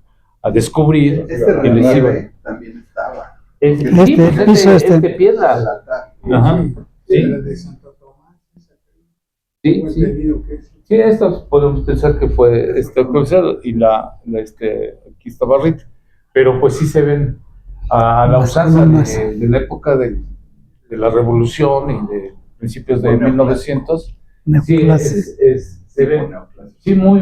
descubrir y les iban. También estaba. Este piedra. Ajá. Sí. De Santo Tomás. Sí, sí. Sí, estos podemos pensar que fue cruzado y aquí está Barrita, pero pues sí se ven a la usanza de la época de la Revolución y de principios de 1900. Sí, se ven, sí, muy,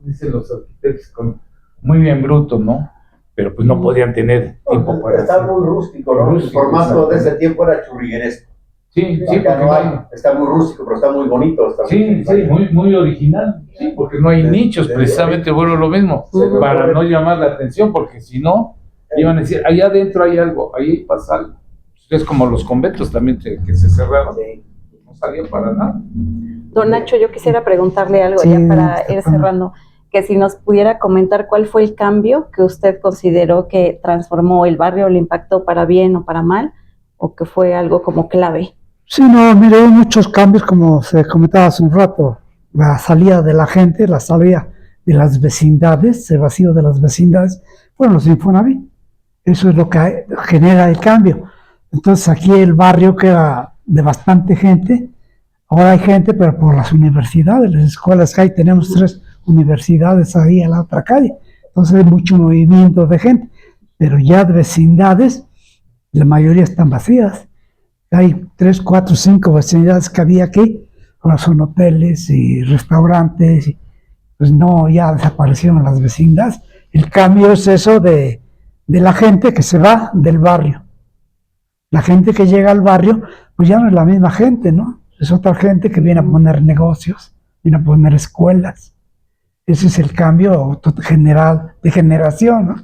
dicen los arquitectos, muy bien bruto, ¿no? Pero pues no podían tener tiempo para Está muy rústico, ¿no? El formato de ese tiempo era churrigueresco. Sí, porque está muy rústico, pero está muy bonito. Sí, muy original. Sí, porque no hay nichos, precisamente, bueno, lo mismo, para no llamar la atención, porque si no, iban a decir, allá adentro hay algo, ahí pasa algo. Es como los conventos también que se cerraron, no salían para nada. Don Nacho, yo quisiera preguntarle algo ya para ir cerrando, que si nos pudiera comentar cuál fue el cambio que usted consideró que transformó el barrio, le impactó para bien o para mal, o que fue algo como clave. Sí, no, mire, hay muchos cambios, como se comentaba hace un rato. La salida de la gente, la salida de las vecindades, el vacío de las vecindades, fueron los Infonavit. Eso es lo que genera el cambio. Entonces aquí el barrio que era de bastante gente, ahora hay gente, pero por las universidades, las escuelas que hay, tenemos 3 universidades ahí a la otra calle. Entonces hay mucho movimiento de gente, pero ya de vecindades, la mayoría están vacías. Hay 3, 4, 5 vecindades que había aquí, ahora son hoteles y restaurantes, y pues no, ya desaparecieron las vecindades. El cambio es eso de la gente que se va del barrio. La gente que llega al barrio, pues ya no es la misma gente, ¿no? Es otra gente que viene a poner negocios, viene a poner escuelas. Ese es el cambio general de generación, ¿no?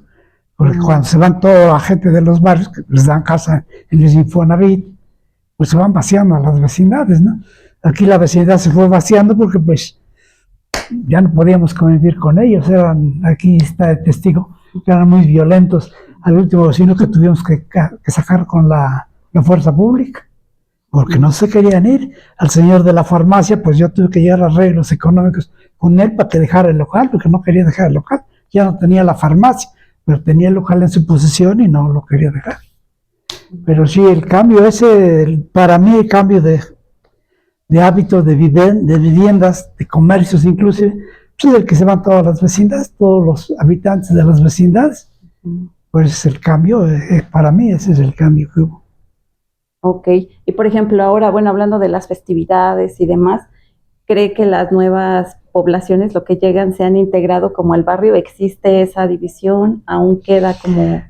Porque cuando se van toda la gente de los barrios, que les dan casa en el Infonavit, pues se van vaciando a las vecindades, ¿no? Aquí la vecindad se fue vaciando porque pues ya no podíamos convivir con ellos, aquí está el testigo, eran muy violentos. Al último vecino que tuvimos que sacar con la fuerza pública, porque no se querían ir. Al señor de la farmacia, pues yo tuve que llegar a arreglos económicos con él para que dejara el local, porque no quería dejar el local. Ya no tenía la farmacia, pero tenía el local en su posesión y no lo quería dejar. Pero sí, el cambio ese, para mí el cambio de hábitos de viviendas, de comercios inclusive, pues es el que se van todas las vecindades, todos los habitantes de las vecindades. Pues es el cambio, para mí ese es el cambio que hubo. Ok, y por ejemplo ahora, bueno, hablando de las festividades y demás, ¿cree que las nuevas poblaciones, lo que llegan, se han integrado como al barrio? ¿Existe esa división? ¿Aún queda como...?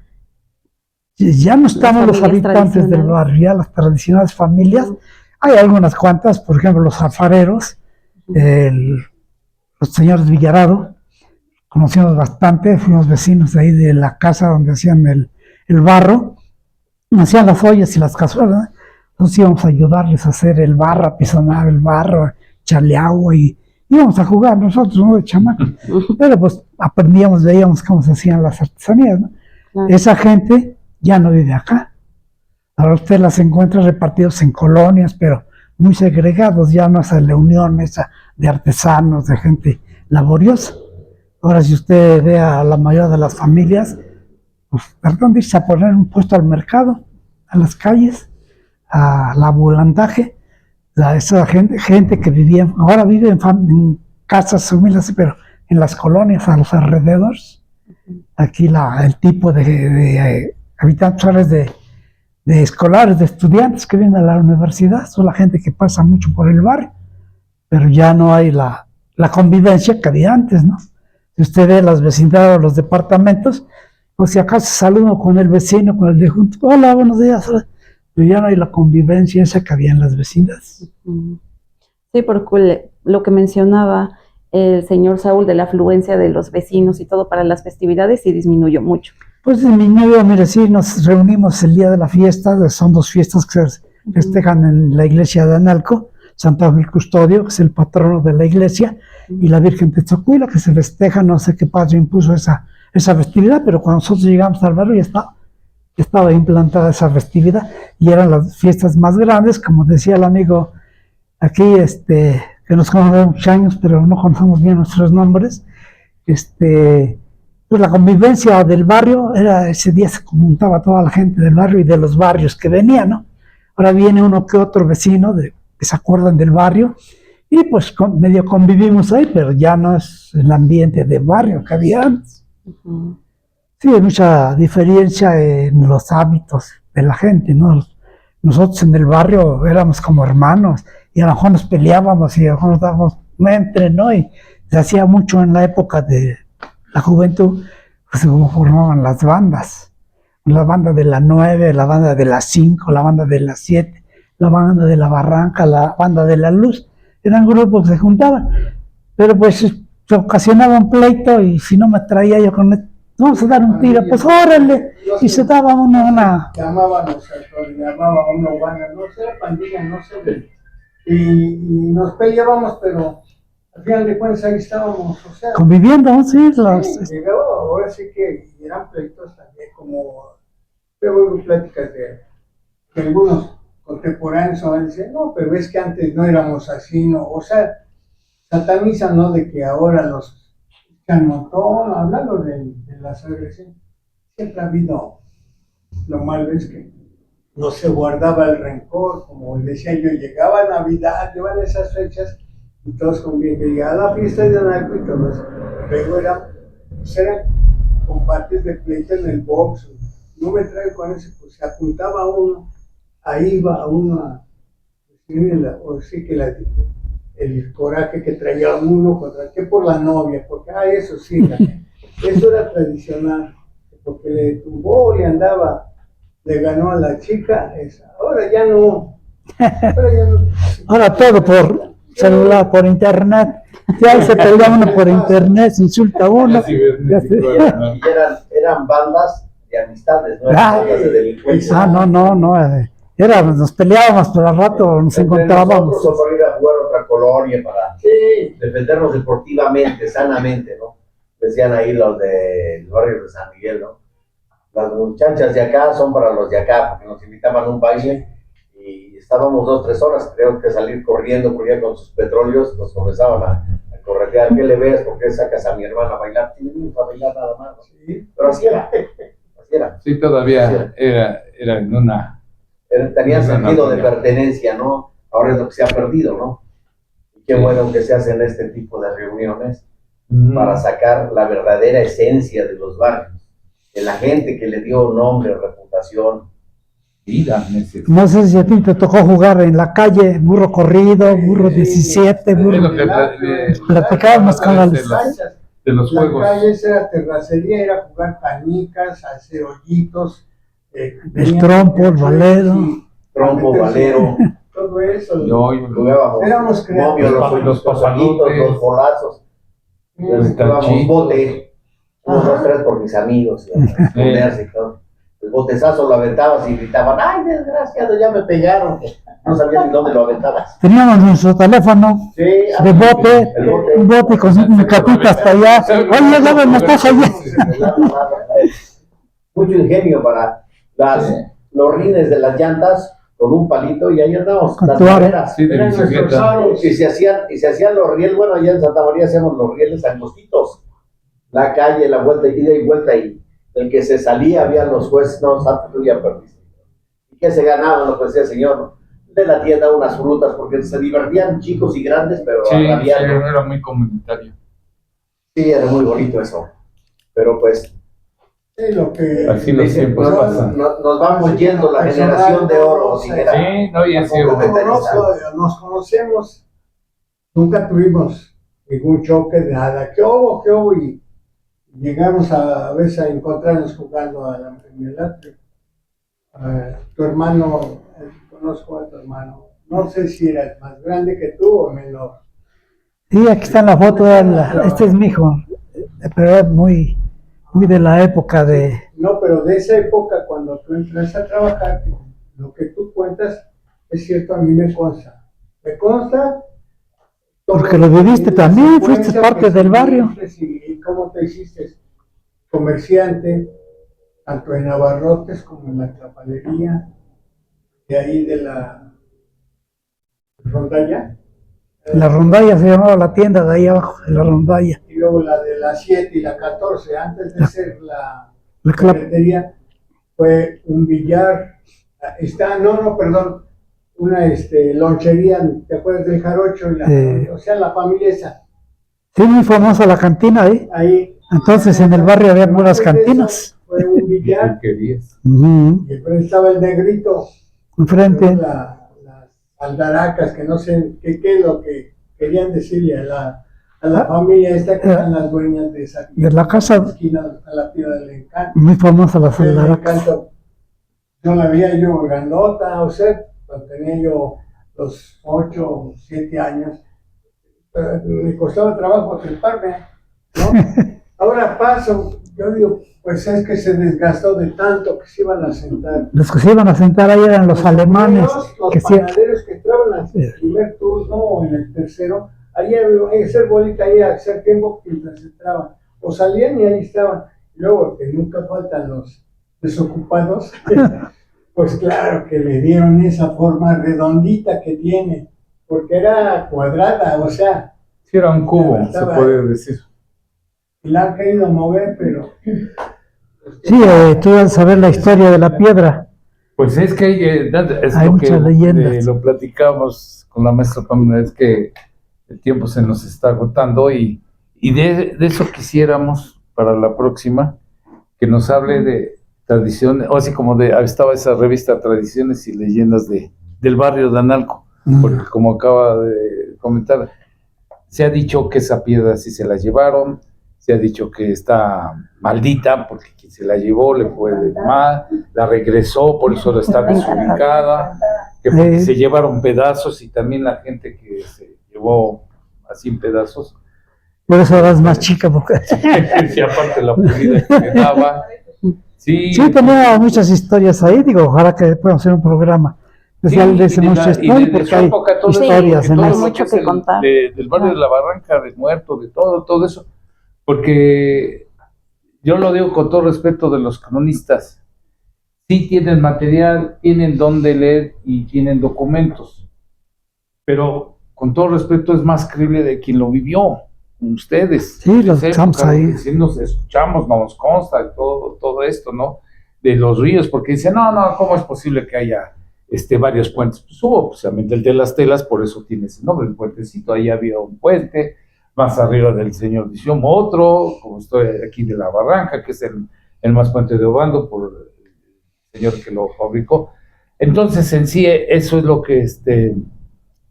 Ya no estamos los habitantes del barrio, ya las tradicionales familias. Hay algunas cuantas, por ejemplo, los alfareros, los señores Villarado, conocimos bastante, fuimos vecinos de ahí de la casa donde hacían el barro, hacían las ollas y las cazuelas, ¿no? Entonces íbamos a ayudarles a hacer el barro, a pisonar el barro, echarle agua y íbamos a jugar nosotros, ¿no? De chamacos. Pero pues aprendíamos, veíamos cómo se hacían las artesanías, ¿no? Claro. Esa gente ya no vive acá. Ahora usted las encuentra repartidos en colonias, pero muy segregados, ya no es la unión esa de artesanos, de gente laboriosa. Ahora si usted ve a la mayoría de las familias, pues tratan de irse a poner un puesto al mercado, a las calles, al ambulantaje, a esa gente que vivía, ahora vive en casas humildes, pero en las colonias, a los alrededores. Aquí el tipo de habitantes ahora es de escolares, de estudiantes que vienen a la universidad, son la gente que pasa mucho por el barrio, pero ya no hay la convivencia que había antes, ¿no? Si usted ve las vecindades o los departamentos, pues si acaso saludo con el vecino, con el de junto, hola, buenos días, pero ya no hay la convivencia esa que había en las vecindades. Sí, porque lo que mencionaba el señor Saúl de la afluencia de los vecinos y todo para las festividades sí disminuyó mucho. Pues disminuyó, mire, sí, nos reunimos el día de la fiesta, son 2 fiestas que se festejan en la iglesia de Analco, Santo Ángel Custodio, que es el patrono de la iglesia, y la Virgen Tetzocuila, que se festeja, no sé qué padre impuso esa festividad, pero cuando nosotros llegamos al barrio ya estaba implantada esa festividad, y eran las fiestas más grandes, como decía el amigo aquí, que nos conocemos muchos años, pero no conocemos bien nuestros nombres, pues la convivencia del barrio era ese día, se juntaba toda la gente del barrio y de los barrios que venían, ¿no? Ahora viene uno que otro vecino que se acuerdan del barrio y pues medio convivimos ahí, pero ya no es el ambiente de barrio que había antes. Sí, hay mucha diferencia en los hábitos de la gente, ¿no? Nosotros en el barrio éramos como hermanos y a lo mejor nos peleábamos y a lo mejor nos dábamos entre, ¿no? Y se hacía mucho en la época de la juventud, pues se formaban las bandas. La banda de la 9, la banda de las 5, la banda de las 7, la banda de la Barranca, la banda de la Luz. Eran grupos que se juntaban. Pero pues se ocasionaba un pleito y si no me traía yo con él, vamos a dar un tiro, pues órale. Y se daba uno una... Llamábamos llamaba uno banda, no sé, pandilla, no sé. Y nos peleábamos, pero al final de cuentas ahí estábamos, o sea, conviviendo, sí. Llegaba, ahora sí que eran pleitos también, como luego pláticas de algunos contemporáneos ahora dicen, no, pero es que antes no éramos así, ¿no? O sea, satanizan, ¿no? De que ahora los canotón, hablando de las agresiones, siempre ha habido, lo malo es que no se guardaba el rencor, como decía yo, llegaba Navidad, llevan esas fechas, y todos convienen, llegaba la fiesta de Analco y todos, luego eran combates de pleito en el box, no me traigo con eso, pues se apuntaba uno, ahí iba uno o sí que el coraje que traía uno contra que por la novia, porque eso sí, eso era tradicional, porque le tumbó, le ganó a la chica, ahora ya no. Ahora todo por celular, por internet. Ya se pelea uno por internet, se insulta a uno. Y eran bandas de amistades, no eran bandas de delincuencia. No. Nos peleábamos, pero al rato nos encontrábamos. Nosotros para ir a jugar a otra colonia, para defendernos deportivamente, sanamente, ¿no? Decían ahí los del barrio de San Miguel, ¿no? Las muchachas de acá son para los de acá, porque nos invitaban a un baile y estábamos 2-3 horas, teníamos que salir corriendo, porque ya con sus petróleos nos comenzaban a corretear. ¿Qué le ves? ¿Por qué sacas a mi hermana a bailar? Tienen a bailar nada más, ¿no? Sí. Pero así era. Sí, todavía era en una... Tenía sentido de pertenencia, ¿no? Ahora es lo que se ha perdido, ¿no? Y qué bueno que se hacen este tipo de reuniones para sacar la verdadera esencia de los barrios, de la gente que le dio nombre, reputación, vida. No sé si a ti te tocó jugar en la calle, burro corrido, burro 17, burro... Platicábamos con de los juegos. La calle era terracería, era jugar canicas, hacer hoyitos, el trompo, el valero. Trompo, valero. Todo eso. Jugábamos. Éramos creativos. Los pasanitos, los bolazos. Jugábamos bote. 1, 2, 3 por mis amigos. Y todo. botezazo lo aventabas y gritaban, ¡ay, desgraciado, ya me pegaron! No sabía ni dónde lo aventabas. Teníamos nuestro teléfono Sí, de bote, el bote. un bote con un catita hasta allá. Oye, dame, me estás allá. Mucho ingenio para los rines de las llantas con un palito y ahí andamos, Con las tu aro. barreras. Sí, de Eran nuestros bicicleta. aros. Y se hacían los rieles, bueno, allá en Santa María hacíamos los rieles angostitos. La calle, la vuelta, ida y vuelta, y el que se salía, había los jueces, no, santo, tú ya perdiste. ¿Y qué se ganaban? Lo que decía el señor, de la tienda unas frutas, porque se divertían chicos y grandes, pero Sí, rabiando. era muy comunitario. Sí, era muy bonito eso. Pero pues, Sí, lo que Así los dicen, tiempos pasan. nos vamos yendo, la generación de oro, dijera. Sí, no, y es Yo cierto. nos conocemos, nunca tuvimos ningún choque de nada. ¿Qué hubo? Y llegamos a veces a encontrarnos jugando en el atrio. Tu hermano, conozco a tu hermano, no sé si era más grande que tú o menor. Sí, aquí está en la foto, este es mi hijo, pero es muy de la época de... No, pero de esa época, cuando tú entras a trabajar, lo que tú cuentas es cierto, a mí me consta. Me consta. Porque lo viviste también, fuiste secuencia parte que del barrio. Y cómo te hiciste comerciante, tanto en abarrotes como en la trapalería, de ahí de la rondalla. La rondalla se llamaba la tienda de ahí abajo, la rondalla. Y luego la de la 7 y la 14, antes de ser la La cla- ferretería, fue un billar. Perdón, una lonchería, ¿te acuerdas del jarocho? O sea, la familia esa. Sí, muy famosa la cantina ahí. Ahí. Entonces en el barrio había buenas Antes de eso, cantinas. Fue un billar, Querías. Ujú. y enfrente estaba el negrito. Enfrente. Las aldaracas, que no sé qué es lo que querían decirle a la familia esta que eran las dueñas de esa De la casa, esquina, a la piedra del encanto. muy famosa las El aldaracas. encanto, yo la veía yo grandota, o sea, cuando tenía yo los 8 o 7 años, me costaba trabajo treparme, ¿no? Ahora paso, yo digo, pues es que se desgastó de tanto que se iban a sentar. Los que se iban a sentar ahí eran los alemanes. Los Que sí, panaderos que entraban al primer turno o en el tercero, ahí había que hacer bolita, ahí a hacer tiempo mientras entraban. O salían y ahí estaban. Y luego, que nunca faltan los desocupados, pues claro que le dieron esa forma redondita que tiene, porque era cuadrada, o sea, Sí, era un cubo, se Estaba- puede decir. la han querido mover, pero sí, tú vas a saber la historia de la piedra. Pues es que es Hay lo que muchas leyendas. lo platicamos con la maestra Pamela, es que el tiempo se nos está agotando y de eso quisiéramos para la próxima que nos hable de tradiciones, o así como estaba esa revista Tradiciones y Leyendas del barrio de Analco, porque como acaba de comentar, se ha dicho que esa piedra sí se la llevaron, se ha dicho que está maldita porque quien se la llevó le fue de mal, la regresó, por eso está desubicada, que porque se llevaron pedazos y también la gente que se llevó así en pedazos, Por eso eras más chica. Porque... sí, aparte la pulida que quedaba. Sí, sí, tenía muchas historias ahí. Digo, ojalá que podamos hacer un programa especial de ese mucho historia, porque hay historias en hay eso. mucho que contar. Del barrio de la Barranca, del Muerto, de todo eso, porque yo lo digo con todo respeto de los cronistas, sí tienen material, tienen dónde leer y tienen documentos, pero con todo respeto es más creíble de quien lo vivió, ustedes. Sí, los Esa estamos época, ahí. porque sí nos escuchamos, nos consta todo esto, ¿no? De los ríos, porque dicen, no, ¿cómo es posible que haya varios puentes? Pues hubo, precisamente el de las telas, por eso tiene ese nombre, el puentecito, ahí había un puente, más arriba del señor Diciamo otro, como estoy aquí de la Barranca, que es el más puente de Obando, por el señor que lo fabricó. Entonces, en sí, eso es lo que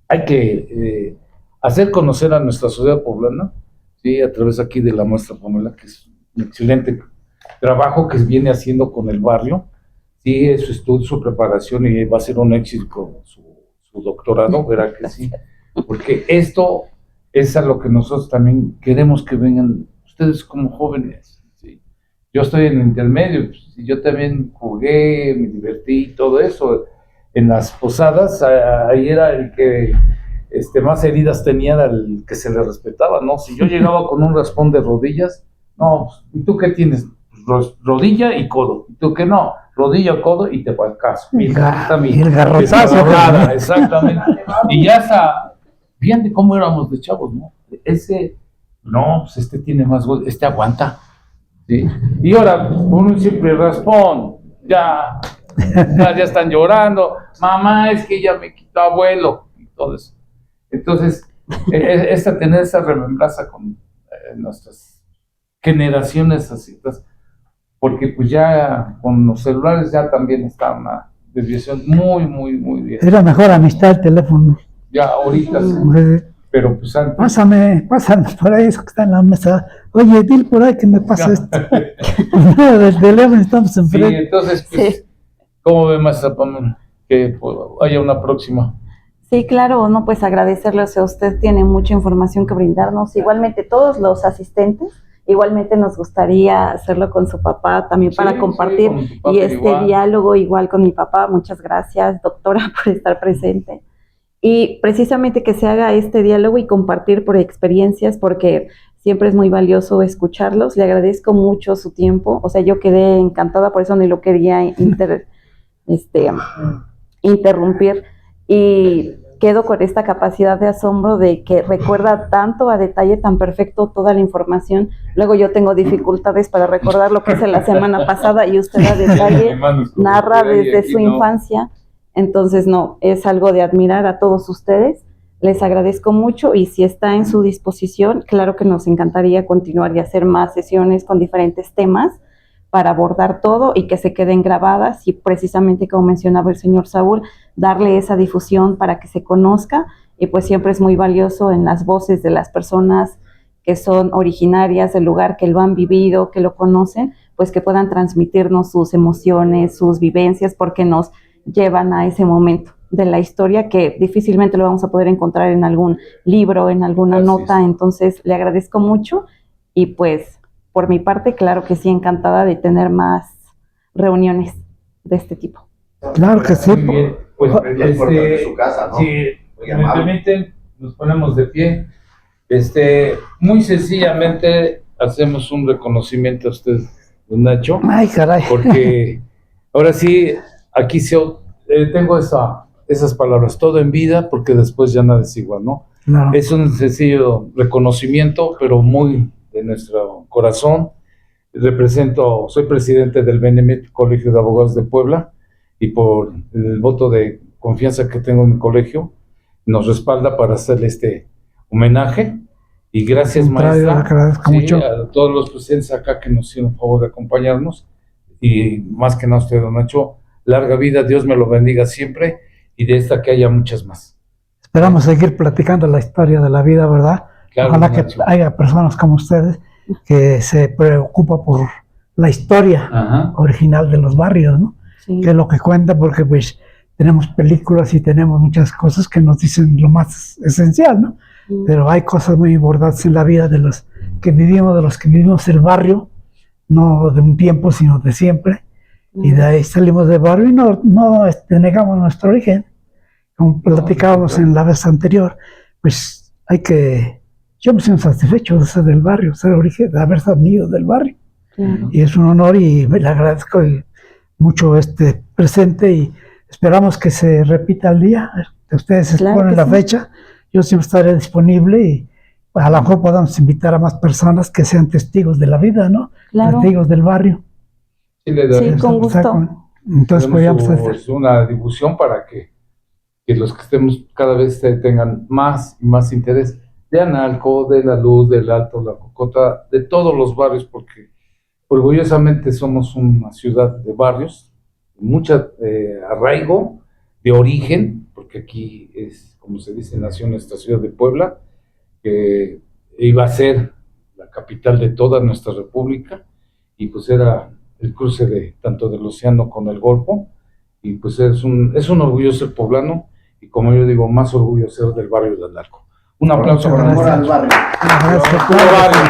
hay que hacer conocer a nuestra sociedad poblana, ¿sí? A través aquí de la maestra Pamela, que es un excelente trabajo que viene haciendo con el barrio, sí, su estudio, su preparación, y va a ser un éxito con su doctorado, verá que sí, porque esto es a lo que nosotros también queremos que vengan ustedes como jóvenes, ¿sí? yo estoy en el intermedio, pues, y yo también jugué, me divertí, todo eso. En las posadas, ahí era el que más heridas tenía, era el que se le respetaba, ¿no? Si yo llegaba con un raspón de rodillas, no, pues, ¿y tú qué tienes? Rodilla y codo. ¿Y tú qué no? Rodilla, codo y te va al caso. Mira, Y el garrotazo. exactamente. Y ya está, fíjate cómo éramos de chavos, ¿no? No, pues tiene más gol, aguanta. ¿Sí? Y ahora, un simple raspón, ya están llorando, mamá, es que ya me quitó abuelo, y todo eso. Entonces, tener esa remembranza con nuestras generaciones así, porque pues ya con los celulares ya también está una desviación muy, muy, muy bien. Era mejor amistad el teléfono. Ya ahorita sí, pero pues antes... Pásame por ahí eso que está en la mesa. Oye, dile por ahí que me pasa esto. No, del teléfono estamos Sí, enfrente. entonces, pues, ¿cómo ve, maestra Pamela? Que pues, haya una próxima. Sí, claro, no, pues agradecerle, o sea, usted tiene mucha información que brindarnos. Igualmente, todos los asistentes, igualmente nos gustaría hacerlo con su papá también para compartir con tu papá, y este igual. diálogo igual con mi papá. Muchas gracias, doctora, por estar presente. Y precisamente que se haga este diálogo y compartir por experiencias, porque siempre es muy valioso escucharlos. Le agradezco mucho su tiempo. O sea, yo quedé encantada, por eso ni lo quería interrumpir. Y quedo con esta capacidad de asombro de que recuerda tanto a detalle, tan perfecto toda la información. Luego yo tengo dificultades para recordar lo que hice la semana pasada y usted a detalle narra desde su infancia. Entonces, no, es algo de admirar a todos ustedes. Les agradezco mucho y si está en su disposición, claro que nos encantaría continuar y hacer más sesiones con diferentes temas para abordar todo y que se queden grabadas y precisamente como mencionaba el señor Saúl, darle esa difusión para que se conozca y pues siempre es muy valioso en las voces de las personas que son originarias del lugar, que lo han vivido, que lo conocen, pues que puedan transmitirnos sus emociones, sus vivencias, porque nos llevan a ese momento de la historia que difícilmente lo vamos a poder encontrar en algún libro, en alguna nota. Entonces le agradezco mucho y pues por mi parte, claro que sí, encantada de tener más reuniones de este tipo. Claro que sí. Muy bien. Pues, de su casa, ¿no? Si Muy me amable. permiten, nos ponemos de pie. Muy sencillamente hacemos un reconocimiento a usted, don Nacho, Ay, caray. porque ahora sí, aquí tengo esas palabras, todo en vida, porque después ya nada es igual, ¿no? No. Es un sencillo reconocimiento, pero muy de nuestro corazón. Soy presidente del BENEMIT, Colegio de Abogados de Puebla, y por el voto de confianza que tengo en mi colegio, nos respalda para hacerle este homenaje. Y gracias, maestra, Le agradezco mucho. a todos los presentes acá que nos hicieron el favor de acompañarnos, y más que nada usted, don Nacho, larga vida, Dios me lo bendiga siempre, y de esta que haya muchas más. Esperamos seguir platicando la historia de la vida, ¿verdad? Claro, Ojalá que Nacho. haya personas como ustedes que se preocupan por la historia Ajá. original de los barrios, ¿no? Sí. Que es lo que cuenta, porque pues tenemos películas y tenemos muchas cosas que nos dicen lo más esencial, ¿no? Pero hay cosas muy importantes en la vida de los que vivimos el barrio, no de un tiempo, sino de siempre. Y de ahí salimos del barrio y no negamos nuestro origen. Como platicábamos en la vez anterior, pues yo me siento satisfecho de ser del barrio, ser origen, de haber salido del barrio. Claro. Y es un honor y le agradezco mucho este presente y esperamos que se repita el día. Ustedes ponen la fecha, yo siempre estaré disponible y a lo mejor podamos invitar a más personas que sean testigos de la vida, ¿no? Claro. Testigos del barrio. Sí, con gusto. Entonces podríamos hacer. Una difusión para que los que estemos cada vez tengan más y más interés de Analco, de La Luz, del Alto, La Cocota, de todos los barrios, porque orgullosamente somos una ciudad de barrios, mucha arraigo, de origen, porque aquí es, como se dice, nació nuestra ciudad de Puebla, que iba a ser la capital de toda nuestra república, y pues era el cruce tanto del océano con el Golfo, y pues es un orgullo ser poblano, y como yo digo, más orgullo ser del barrio de Analco. Un aplauso para Muchas Por amor al barrio. Gracias. el barrio.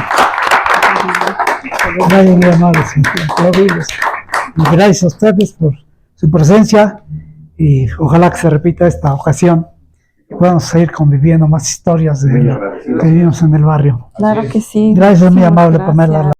Gracias, muy amables, aplaudibles. Y gracias a ustedes por su presencia y ojalá que se repita esta ocasión y podamos seguir conviviendo más historias de Muy lo agradecido. que vivimos en el barrio. Claro que sí. Gracias, muy Muchísimas amable, gracias. Pamela.